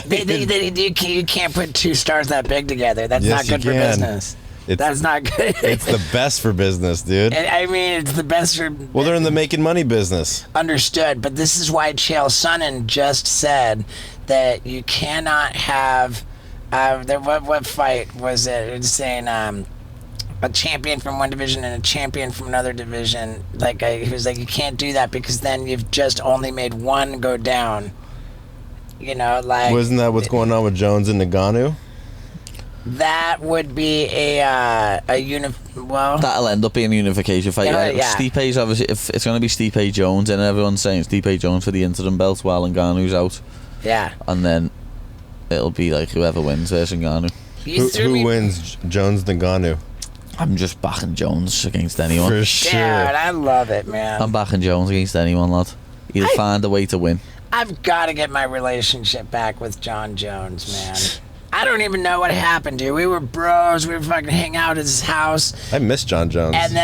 you can't put two stars that big together. That's Yes, not good you for can. business. That's not good. It's the best for business, dude. I mean, it's the best for. Well, they're in the making money business. Understood, but this is why Chael Sonnen just said that you cannot have. What fight was it? It's saying a champion from one division and a champion from another division. He was like, you can't do that because then you've just only made one go down. You know, like. Wasn't that what's going on with Jones and Ngannou? That would be well. That'll end up being a unification fight. Yeah. Stipe's obviously, if it's going to be Stipe Jones, and everyone's saying Stipe Jones for the interim belt while Ngannou's out. Yeah. And then it'll be like whoever wins versus Ngannou. Who wins, Jones Ngannou? I'm just backing Jones against anyone. For sure. Dude, I love it, man. I'm backing Jones against anyone, lad. He'll find a way to win. I've got to get my relationship back with John Jones, man. I don't even know what happened, dude. We were bros. We were fucking hang out at his house. I miss John Jones. And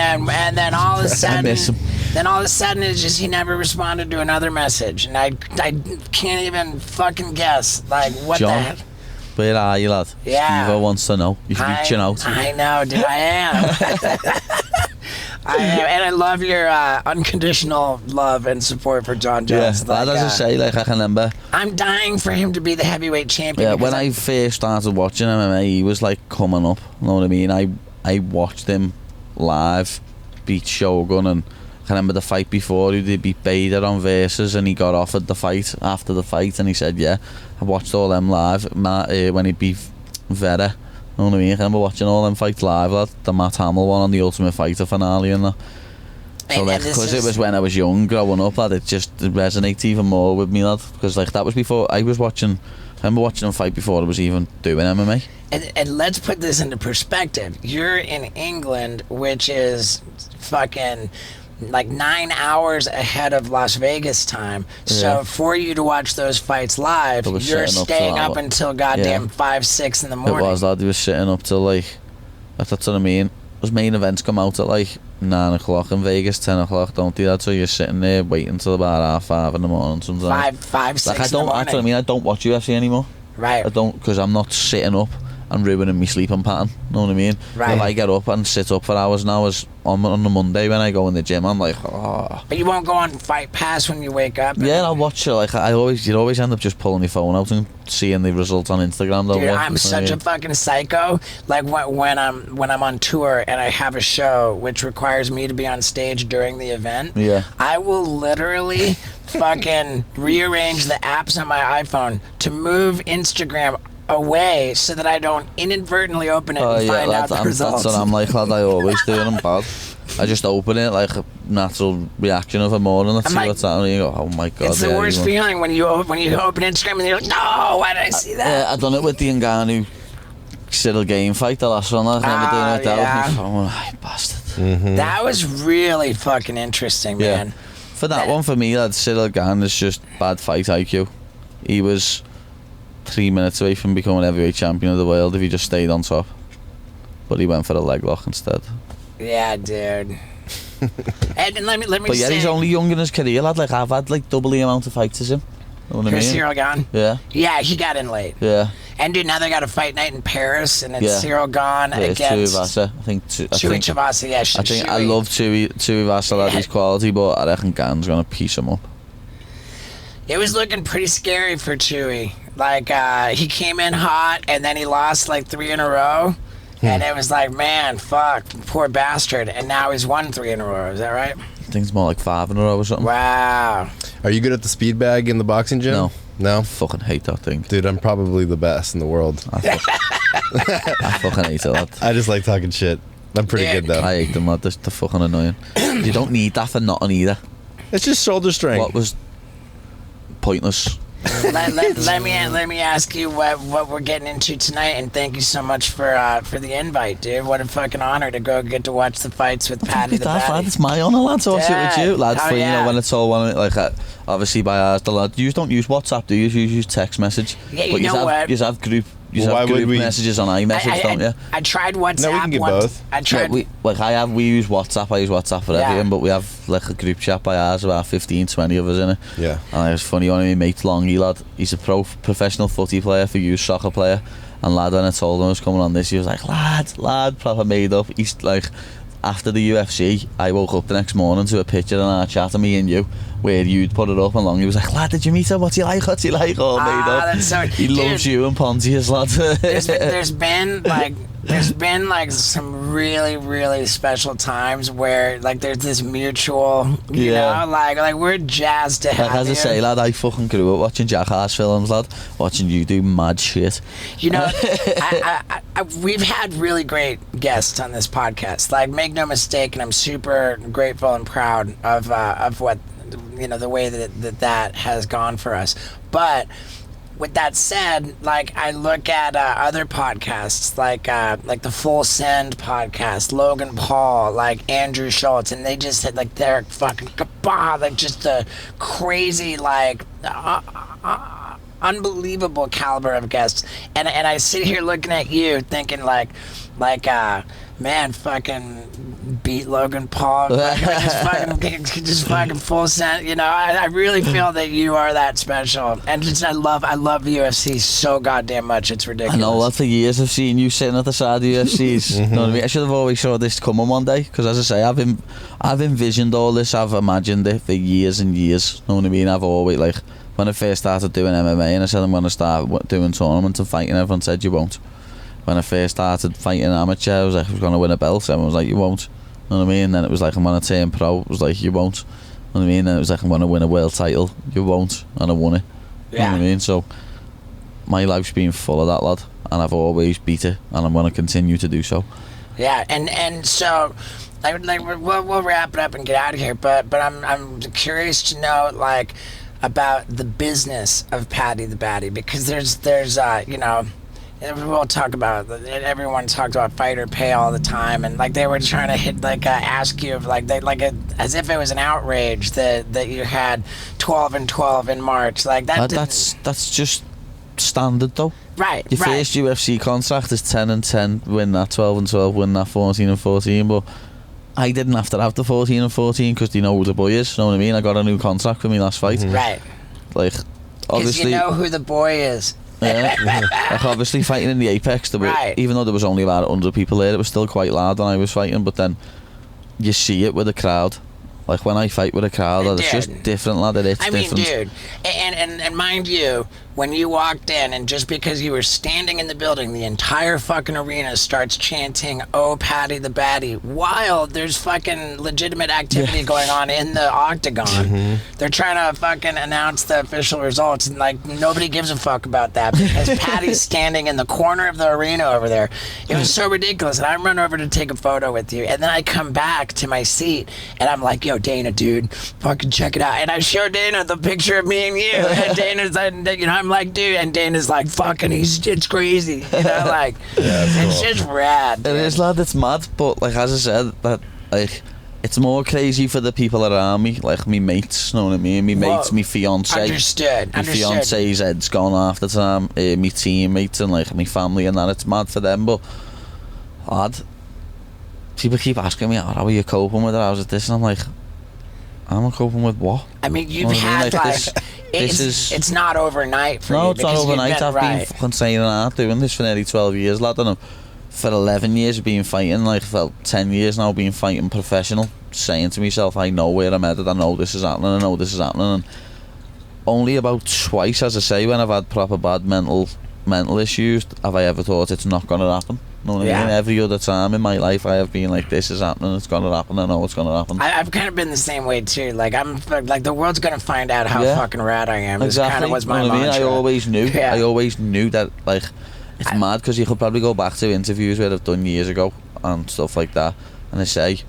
then all of a sudden, miss him. Then all of a sudden, it's just he never responded to another message, and I can't even fucking guess like what John, the heck. where are you, lad? Yeah. Steve wants to know. He's reaching out. I know, dude. I am. I am, and I love your unconditional love and support for John Jones. Yeah, as I say, like I can remember. I'm dying for him to be the heavyweight champion. Yeah, when I first started watching MMA, he was like coming up. You know what I mean? I watched him live beat Shogun, and I can remember the fight before he did beat Bader on Versus, and he got offered the fight after the fight, and he said, "Yeah, I watched all them live." When he beat Vera. You know what I mean? I remember watching all them fights live, lad. The Matt Hamill one on the Ultimate Fighter finale and that. So like, because it was when I was young, growing up, lad, it just resonates even more with me, lad. Because like that was before I was watching. I remember watching him fight before I was even doing MMA. And let's put this into perspective. You're in England, which is fucking like 9 hours ahead of Las Vegas time. So for you to watch those fights live, you're staying up until goddamn 5, 6 in the morning. It was, lad. He was sitting up till like, that's what I mean. Those main events come out at like 9 o'clock in Vegas, 10 o'clock, don't they? So you're sitting there waiting till about 5 in the morning sometimes. 5, 6 like, in the morning. That's what I mean. I don't watch UFC anymore. Right. I don't, because I'm not sitting up and ruining my sleeping pattern. You know what I mean? Right. If I get up and sit up for hours now, as on the Monday when I go in the gym, I'm like, oh. But you won't go on Fight Pass when you wake up? Yeah, I'll watch it. Like you'd always end up just pulling your phone out and seeing the results on Instagram. Though, dude, I'm such a fucking psycho. Like when I'm on tour and I have a show which requires me to be on stage during the event, I will literally fucking rearrange the apps on my iPhone to move Instagram away so that I don't inadvertently open it and find out the results. That's what I'm like, lad. I always do, and I'm bad. I just open it like a natural reaction of a morning. Let's see what's happening. You go, oh my god! It's the worst feeling when you open Instagram and you're like, no, why did I see that? Yeah, I done it with the Ngannou Cyril Game fight, the last one. I remember doing it with that with my phone. Oh, bastard. Mm-hmm. That was really fucking interesting, man. For that one, for me, that Cyril Gane is just bad fight IQ. He was 3 minutes away from becoming heavyweight champion of the world if he just stayed on top, but he went for a leg lock instead. Yeah, dude. And let me but say, he's only young in his career, lad. Like, I've had like double the amount of fights as him. You know what I mean? Cyril Gane? Yeah, he got in late. Yeah. And dude, now they got a fight night in Paris, and it's Cyril Gane against Tuivasa. I think Tuivasa. Yeah, I think I love Tuivasa, lad. His quality, but I reckon Gane's gonna piece him up. It was looking pretty scary for Chewy. Like, he came in hot, and then he lost like 3 in a row. And it was like, man, fuck, poor bastard. And now he's won 3 in a row. Is that right? I think it's more like 5 in a row or something. Wow. Are you good at the speed bag in the boxing gym? No. No? I fucking hate that thing. Dude, I'm probably the best in the world. I fucking hate it, lad. I just like talking shit. I'm pretty good, though. I hate them, lad. They're fucking annoying. You don't need that for nothing either. It's just shoulder strength. What was pointless? let me ask you what we're getting into tonight, and thank you so much for the invite, dude. What a fucking honor to go get to watch the fights with Paddy the Baddy. Lad, it's my honour, lad, to watch it with you, lad. For, you know, when it's all one, like obviously by ours, the lad. You don't use WhatsApp, do you? You use text message. Yeah, you know what? You have group. You have group messages on iMessage, don't you? I tried WhatsApp. No, we can get both. I tried. Yeah, we use WhatsApp. I use WhatsApp for everything, but we have like a group chat by ours, about 15, 20 of us in it. Yeah. And it's funny, one of my mates, Longy, lad, he's a professional footy player for youth soccer player. And lad, when I told him I was coming on this, he was like, lad, proper made up. He's like, after the UFC, I woke up the next morning to a picture in our chat of me and you, where you'd put it up, and Longy was like, lad, did you meet her? What's he like? All made up. That's so, he loves you and Pontius, lad. there's been like some really, really special times where like there's this mutual, you know, like we're jazzed to have as I say, lad, I fucking grew up watching Jackass films, lad, watching you do mad shit. You know, we've had really great guests on this podcast. Like, make no mistake, and I'm super grateful and proud of what, you know, the way that has gone for us. But with that said, like, I look at other podcasts, like the Full Send podcast, Logan Paul, like Andrew Schultz, and they just had like their fucking like just a crazy like unbelievable caliber of guests, and I sit here looking at you thinking like man, fucking beat Logan Paul, just fucking full send. You know, I really feel that you are that special, and just I love UFC so goddamn much. It's ridiculous. I know that for years I've seen you sitting at the side of UFCs. You know what I mean? I should have always saw this coming one day, because as I say, I've envisioned all this. I've imagined it for years and years. You know what I mean? I've always, like, when I first started doing MMA and I said I'm going to start doing tournaments and fighting, everyone said you won't. When I first started fighting amateur, I was like, I was going to win a belt. Everyone was like, you won't. You know what I mean? And then it was like, I'm going to turn pro. It was like, you won't. You know what I mean? And it was like, I'm going to win a world title. You won't. And I won it. You know what I mean? So my life's been full of that, lad, and I've always beat it, and I'm going to continue to do so. Yeah, and so we'll wrap it up and get out of here. But I'm curious to know, like, about the business of Paddy the Baddy, because there's you know. We'll talk about it. Everyone talks about fighter pay all the time, and like they were trying to hit, like, ask you, like as if it was an outrage that you had 12-12 in March, like that. That's just standard though. Right. Your first UFC contract is 10-10, win that. 12-12, win that. 14-14, but I didn't have to have the 14-14 because they know who the boy is. You know what I mean? I got a new contract for me last fight. Right. Like, obviously, you know who the boy is. Yeah, like obviously fighting in the Apex, even though there was only about 100 people there, it was still quite loud when I was fighting. But then you see it with the crowd. Like when I fight with a crowd, it's just different, lad. It's different. Dude, and mind you, when you walked in, and just because you were standing in the building, the entire fucking arena starts chanting, "Oh, Paddy the Baddy," while there's fucking legitimate activity going on in the octagon. They're trying to fucking announce the official results, and like nobody gives a fuck about that because Paddy's standing in the corner of the arena over there. It was so ridiculous, and I run over to take a photo with you, and then I come back to my seat, and I'm like, "Yo, Dana, dude, fucking check it out." And I show Dana the picture of me and you, and Dana's like, you know, I'm like, dude, and Dana's like, fucking, it's crazy, you know, like, it's just rad. It is, lad, it's mad, but like as I said, that like it's more crazy for the people around me, like me mates, you know what I mean? Me mates, me fiance. Understood. My fiance's head's gone half the time, me teammates and like me family and that. It's mad for them, but lad, people keep asking me, oh, how are you coping with it? How's it this? And I'm like, I'm coping with what? I mean, you've had it's not overnight for you. No, it's not overnight. I've been fucking saying and doing this for nearly 12 years, lad. And for 11 years I've been fighting, like for 10 years now, been fighting professional, saying to myself, I know where I'm headed, I know this is happening, I know this is happening. And only about twice, as I say, when I've had proper bad mental issues, have I ever thought it's not going to happen. You know what I mean? Every other time in my life I have been like, this is happening, it's going to happen, I know it's going to happen. I've kind of been the same way too. Like, I'm like, the world's going to find out how fucking rad I am. Exactly. This kind of was my mantra. mantra. I always knew. I always knew that, like, it's mad because you could probably go back to interviews where I've done years ago and stuff like that, and they say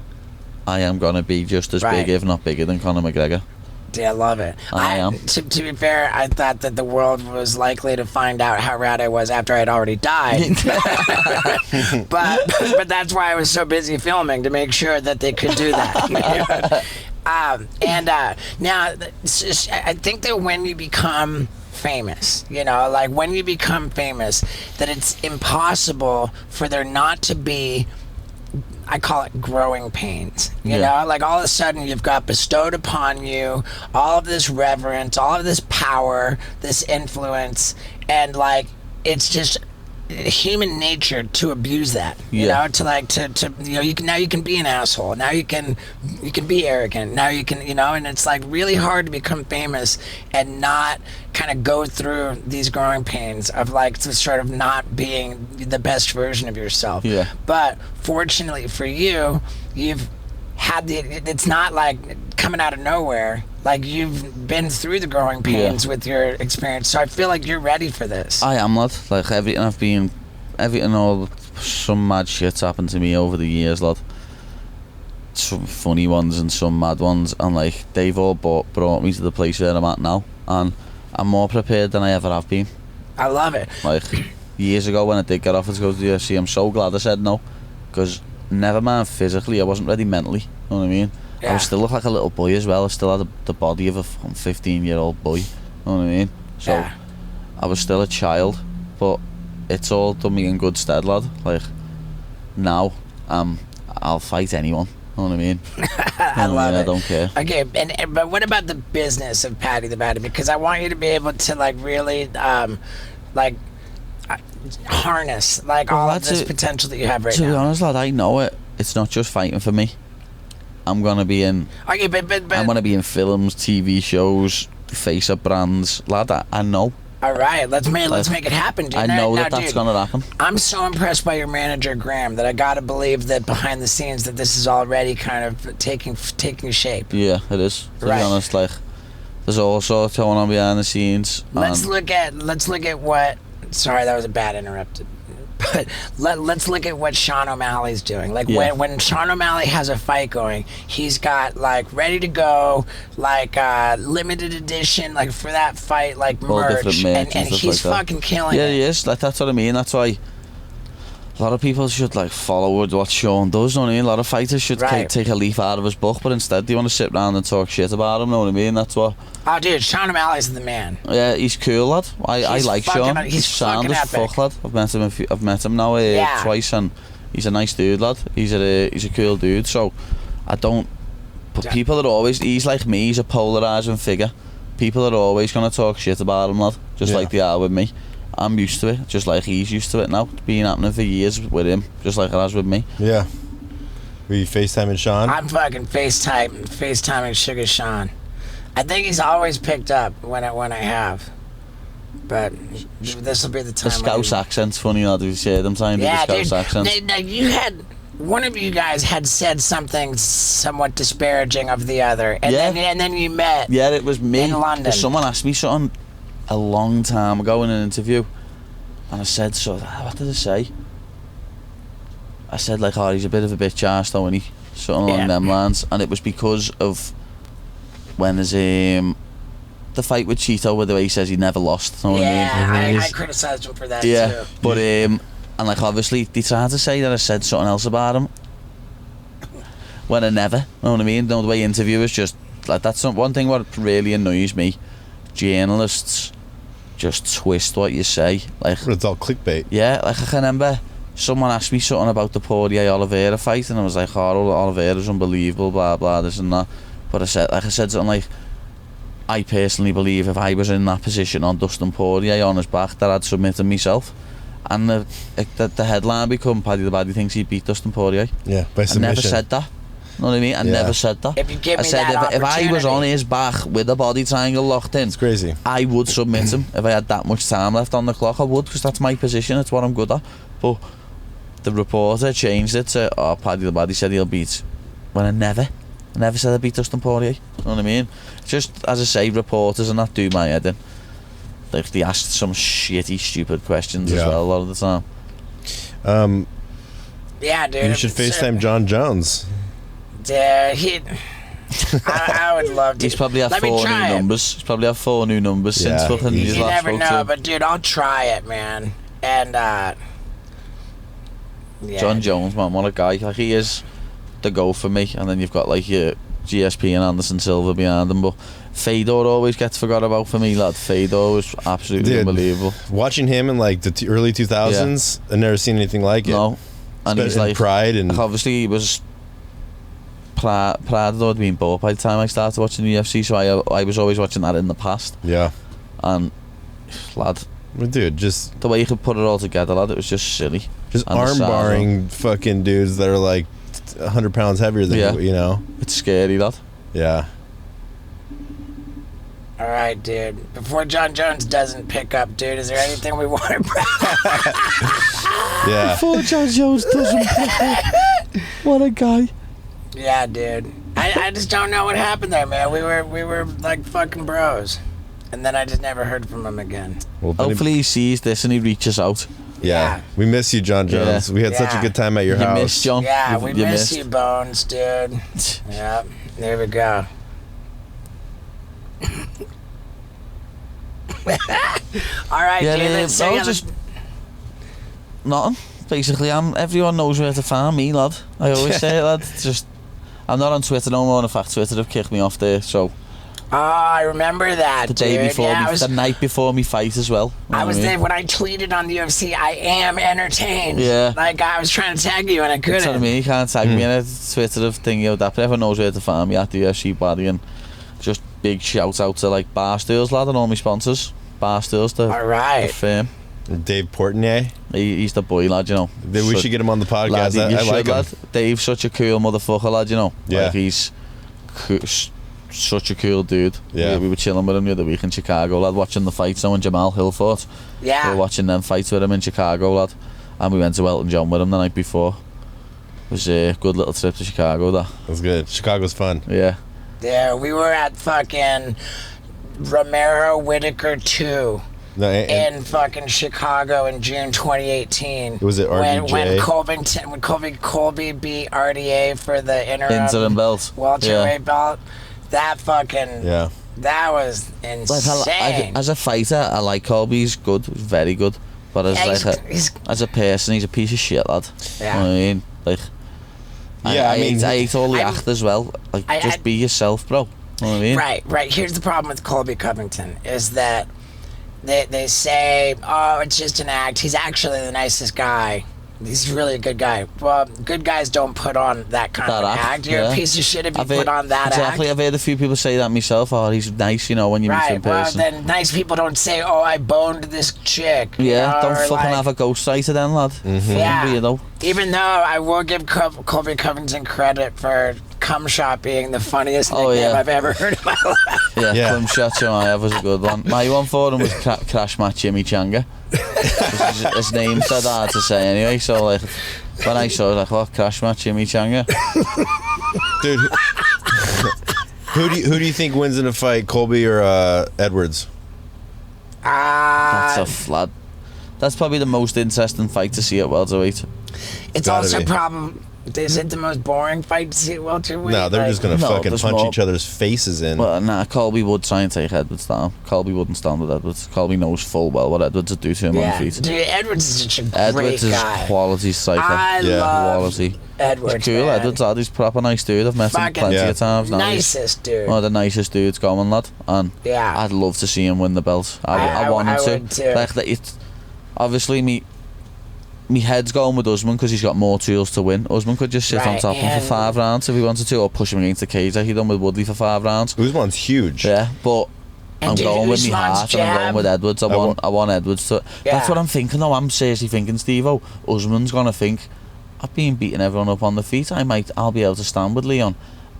I am going to be just as big, if not bigger, than Conor McGregor. Yeah, I love it. I am. To be fair, I thought that the world was likely to find out how rad I was after I'd already died. but that's why I was so busy filming, to make sure that they could do that. Now, I think that when you become famous, you know, like when you become famous, that it's impossible for there not to be, I call it growing pains, you know, like all of a sudden you've got bestowed upon you all of this reverence, all of this power, this influence, and like it's just human nature to abuse that, you know, to like to you know, you can be an asshole, now you can be arrogant, now you can, you know, and it's like really hard to become famous and not kind of go through these growing pains of like sort of not being the best version of yourself. But fortunately for you, you've had it's not like coming out of nowhere. Like, you've been through the growing pains with your experience, so I feel like you're ready for this. I am, lad. Like, everything, some mad shit's happened to me over the years, lad. Some funny ones and some mad ones, and like, they've all brought me to the place where I'm at now, and I'm more prepared than I ever have been. I love it. Like, years ago when I did get offered to go to the UFC, I'm so glad I said no, because never mind physically, I wasn't ready mentally, you know what I mean? I still look like a little boy as well. I still had the body of a 15-year-old boy. You know what I mean? So I was still a child, but it's all done me in good stead, lad. Like, now, I'll fight anyone. You know what I mean? I love it. I don't care. Okay, but what about the business of Paddy the Baddy? Because I want you to be able to like really harness like all of this potential that you have right now. To be honest, lad, I know it. It's not just fighting for me. I'm gonna be in. Okay, but I'm gonna be in films, TV shows, face up brands, lad. I know. All right, let's make it happen, dude. I know now, that's dude, gonna happen. I'm so impressed by your manager Graham that I gotta believe that behind the scenes that this is already kind of taking shape. Yeah, it is. To Right. be honest, like, there's all sorts going on behind the scenes. Let's look at what. Sorry, that was a bad interrupted. But let's look at what Sean O'Malley's doing. Like when Sean O'Malley has a fight going, he's got like ready to go, like limited edition, like for that fight, like all merch, different merch and stuff he's like that. fucking killing Yeah, it. he is. Like, that's what I mean. That's why a lot of people should like follow what Sean does. You know what I mean? A lot of fighters should Right. take a leaf out of his book, but instead they want to sit around and talk shit about him. You know what I mean? That's what. Oh, dude, Sean O'Malley's the man. Yeah, he's cool, lad. I He's like fucking- Sean. he's sound fucking as epic. fuck, lad. I've met him now Yeah. twice, and he's a nice dude, lad. He's a cool dude. So I don't. But Yeah. people are always. He's like me. He's a polarizing figure. People are always gonna talk shit about him, lad. Just like they are with me. I'm used to it, just like he's used to it now. It's been happening for years with him, just like it has with me. Yeah. Were you FaceTiming Sean? I'm fucking FaceTiming Sugar Sean. I think he's always picked up when I have. But this will be the The time. Scouse accent's funny, lad. You say them time Yeah, the dude. Scouse accent. Now, you had one of you guys had said something somewhat disparaging of the other, and Yeah. then you met. Yeah, it was me. In London. Someone asked me something a long time ago in an interview, and I said, "So what did I say?" I said like, "Oh, he's a bit of a bitch ass, though, isn't he?" Something along them lines, and it was because of when there's the fight with Cheeto, where the way he says he never lost. Know what I mean? I criticized him for that Yeah, too. but and like obviously they tried to say that I said something else about him when I never. Know what I mean? No, the way interviewers just like that's one thing what really annoys me. Journalists just twist what you say. Like It's all clickbait. yeah, like I can remember someone asked me something about the Poirier Oliveira fight, and I was like, "Oh, Oliveira's unbelievable, blah blah this and that." But I said something like, I personally believe if I was in that position on Dustin Poirier on his back, that I'd submit him myself. And the headline become Paddy the Baddy thinks he beat Dustin Poirier. Yeah, by I submission. never said that. You know what I mean? I Yeah. never said that. If you give I me said that if I was on opportunity. his back with the body triangle locked in, It's crazy. I would submit him if I had that much time left on the clock. I would, because that's my position. It's what I'm good at. But the reporter changed it to, "Oh, Paddy the Baddy said he'll beat," when I never said I beat Dustin Poirier. You know what I mean? Just as I say, reporters and that do my head in. Like they asked some shitty, stupid questions as Yeah. well a lot of the time. Yeah, dude. You should FaceTime John Jones. Dude, I would love to. He's probably have Let me 4 new try it. numbers. He's probably have 4 new numbers since Yeah. fucking his You last never spoke to know, him. but dude, I'll try it, man. And yeah. John Jones, man, what a guy. Like he is the go for me. And then you've got like your GSP and Anderson Silva behind him, but Fedor always gets forgot about for me, lad. Fedor was absolutely Dude, unbelievable. Watching him in like the early 2000s, I've never seen anything like it. No, and he's like Pride and like obviously he was Pride had been bought by the time I started watching the UFC, so I was always watching that in the past. yeah. And lad, Well, dude, just the way you could put it all together, lad, it was just silly. And the arm size, barring fucking dudes that are like 100 pounds heavier than Yeah. you, you know? It's scary, lad. Yeah. All right, dude. Before John Jones doesn't pick up, dude, is there anything we want to Yeah. Before John Jones doesn't pick up. What a guy. Yeah, dude. I just don't know what happened there, man. We were like fucking bros. And then I just never heard from him again. Well, if any- Hopefully he sees this and he reaches out. yeah. Yeah. We miss you, John Jones. Yeah. We had such a Yeah. good time at your You house. missed John. Yeah, You we you miss missed. you, Bones, dude. Yep, there we go. All right, Yeah, dude. Let's say just nothing. Basically, everyone knows where to find me, lad. I always say it, lad. It's just I'm not on Twitter no more. In fact, Twitter have kicked me off there. So Oh, I remember that, The day dude. before, Yeah, the night before me fight as well. You know I was what there when I tweeted on the UFC, I am entertained. Yeah. Like, I was trying to tag you and I couldn't. That's what I mean. You can't tag me in a Twitter of thing, that. But everyone knows where to find me at the UFC Baddy. And just big shout out to like Barstools, lad, and all my sponsors. Barstools, the firm. Dave Portnier. He's the boy, lad, you know. We should get him on the podcast. Lad, I like him. lad. Dave's such a cool motherfucker, lad, you know. Yeah. Like, he's such a cool dude. Yeah. We were chilling with him the other week in Chicago, lad, watching the fights now when Jamal Hill fought. Yeah. We were watching them fights with him in Chicago, lad. And we went to Elton John with him the night before. It was a good little trip to Chicago, that. It was good. Chicago's fun. Yeah. Yeah, we were at fucking Romero Whitaker 2 No, in fucking Chicago in June 2018. Was it RDJ? When Colby beat RDA for the Interim belt. welterweight belt. That fucking that was insane. As a fighter, I like Colby. He's good, he's very good. But as as a person, he's a piece of shit, lad. Yeah. You know what I mean? Like, Yeah, I mean, I hate all the act as well. Like, just be yourself, bro. You know what I mean? Right. Here's the problem with Colby Covington is that they say, oh, it's just an act. He's actually the nicest guy. He's really a good guy. Well, good guys don't put on that kind of act. You're a piece of shit if you put on that act. Exactly. I've heard a few people say that myself. Oh, he's nice, you know, when you meet him in person. Well, then nice people don't say, oh, I boned this chick. Yeah, don't fucking have a ghostwriter then, lad. Yeah. Weirdo. Even though I will give Colby Covington credit for cum shot being the funniest nickname I've ever heard in my life. Yeah, cum shot was a good one. My one for him was Crash Mat Jimmy Changa. His name said hard to say anyway, so like when I saw it, I was like, what, Crash Mat Jimmy Changa? Dude, who do you think wins in a fight, Colby or Edwards? That's tough, lad. That's probably the most interesting fight to see at welterweight. It's also a problem. Is it the most boring fight to see at welterweight? No, they're just gonna fucking punch each other's faces in. Well, nah, Colby would try and take Edwards down. Colby wouldn't stand with Edwards. Colby knows full well what Edwards would do to him on the feet. Dude, Edwards is such a great Edwards guy. Is quality psycho. I love quality. Edwards. He's cool, man. Edwards, lad. He's a proper nice dude. I've met him plenty of times now. Nicest dude. One of the nicest dudes going, lad. And I'd love to see him win the belt. I want him to. Would too. Like, obviously, me head's going with Usman because he's got more tools to win. Usman could just sit on top of him for 5 rounds if he wanted to, or push him against the cage like he done with Woodley for 5 rounds. Usman's huge. Yeah, but I'm going with my heart and I'm going with Edwards. I want Edwards to. That's what I'm thinking though. I'm seriously thinking, Steve-O, Usman's going to think, I've been beating everyone up on the feet. I'll be able to stand with Leon.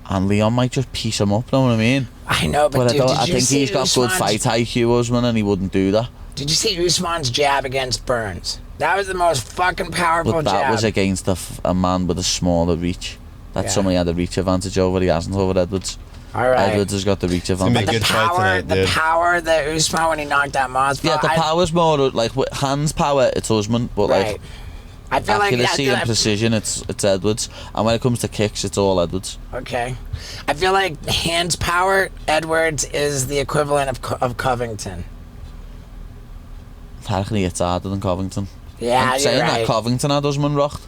And Leon might just piece him up, know what I mean? I know, but dude, I think he's got good fight IQ, Usman, and he wouldn't do that. Did you see Usman's jab against Burns? That was the most fucking powerful jab. But that was against a man with a smaller reach. That somebody had a reach advantage over. He hasn't over Edwards. All right. Edwards has got the reach advantage. The power that Usman when he knocked out Masvidal. Yeah, the power's more like with hands power. It's Usman, but like I feel accuracy and precision, it's Edwards. And when it comes to kicks, it's all Edwards. Okay, I feel like hands power. Edwards is the equivalent of Covington. Technically, it's harder than Covington. Yeah, I'm saying right. that Covington had Usman rocked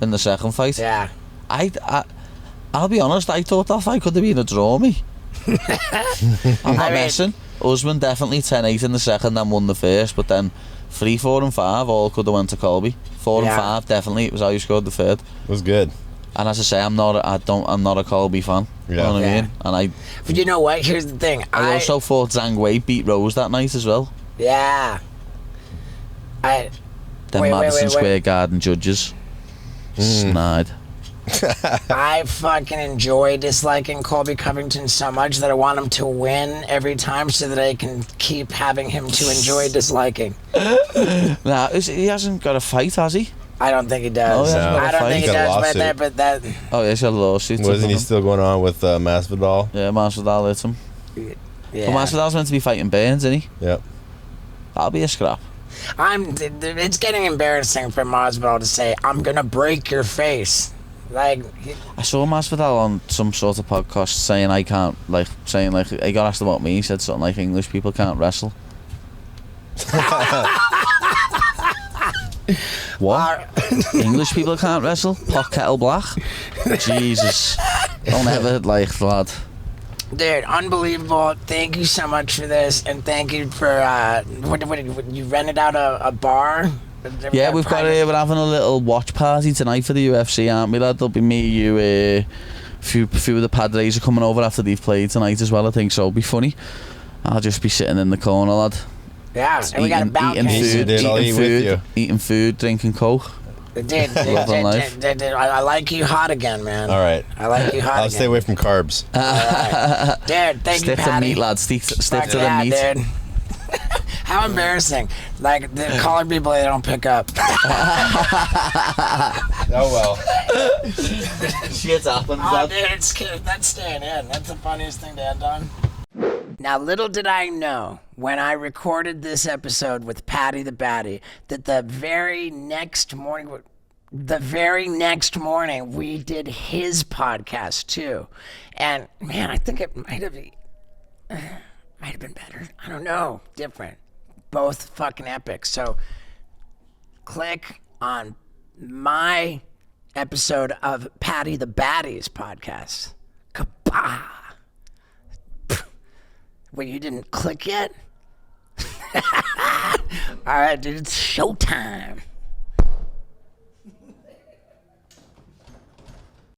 in the second fight. Yeah. I'll be honest, I thought that fight could have been a draw, me. I'm not messing. Usman definitely 10-8 in the second and won the first, but then 3, 4 and 5 all could have went to Colby. 4 and 5 definitely, it was how you scored the third. It was good. And as I say, I'm not a Colby fan. Yeah. You know what I mean? And but you know what? Here's the thing. I also thought Zhang Wei beat Rose that night as well. Yeah. Madison Square Garden judges. Snide. I fucking enjoy disliking Colby Covington so much that I want him to win every time so that I can keep having him to enjoy disliking. Nah, he hasn't got a fight, has he? I don't think he does. I don't think he does, but that... Oh, yeah, he's got a lawsuit. Wasn't he still going on with Masvidal? Yeah, Masvidal hit him. Yeah. But Masvidal's meant to be fighting Burns, isn't he? Yep. That'll be a scrap. It's getting embarrassing for Masvidal to say, I'm gonna break your face. Like, I saw Masvidal on some sort of podcast saying he got asked about me. He said something like English people can't wrestle. What? English people can't wrestle? Pot kettle black? Jesus. Don't ever lad. Dude, unbelievable. Thank you so much for this, and thank you for, what you rented out a bar? Yeah, we're having a little watch party tonight for the UFC, aren't we, lad? There'll be me, you, a few of the Padres are coming over after they've played tonight as well, I think, so it'll be funny. I'll just be sitting in the corner, lad. Yeah, and we got a balcony. Eating food, drinking Coke. Dude, I like you hot again, man. All right. I like you hot again. I'll stay away from carbs. Right. Dude, thank you, Paddy. Stick to meat, lad. Stick to the meat. Dude. How embarrassing. Like, the colored people, they don't pick up. Oh, well. Shit happens. Oh, dude, that's staying in. That's the funniest thing to end on. Now, little did I know when I recorded this episode with Paddy the Baddy that the very next morning we did his podcast too. And man, I think it might have been better. I don't know. Different. Both fucking epic. So click on my episode of Paddy the Baddy's podcast. Kabah! Wait, you didn't click yet? All right, dude, it's showtime.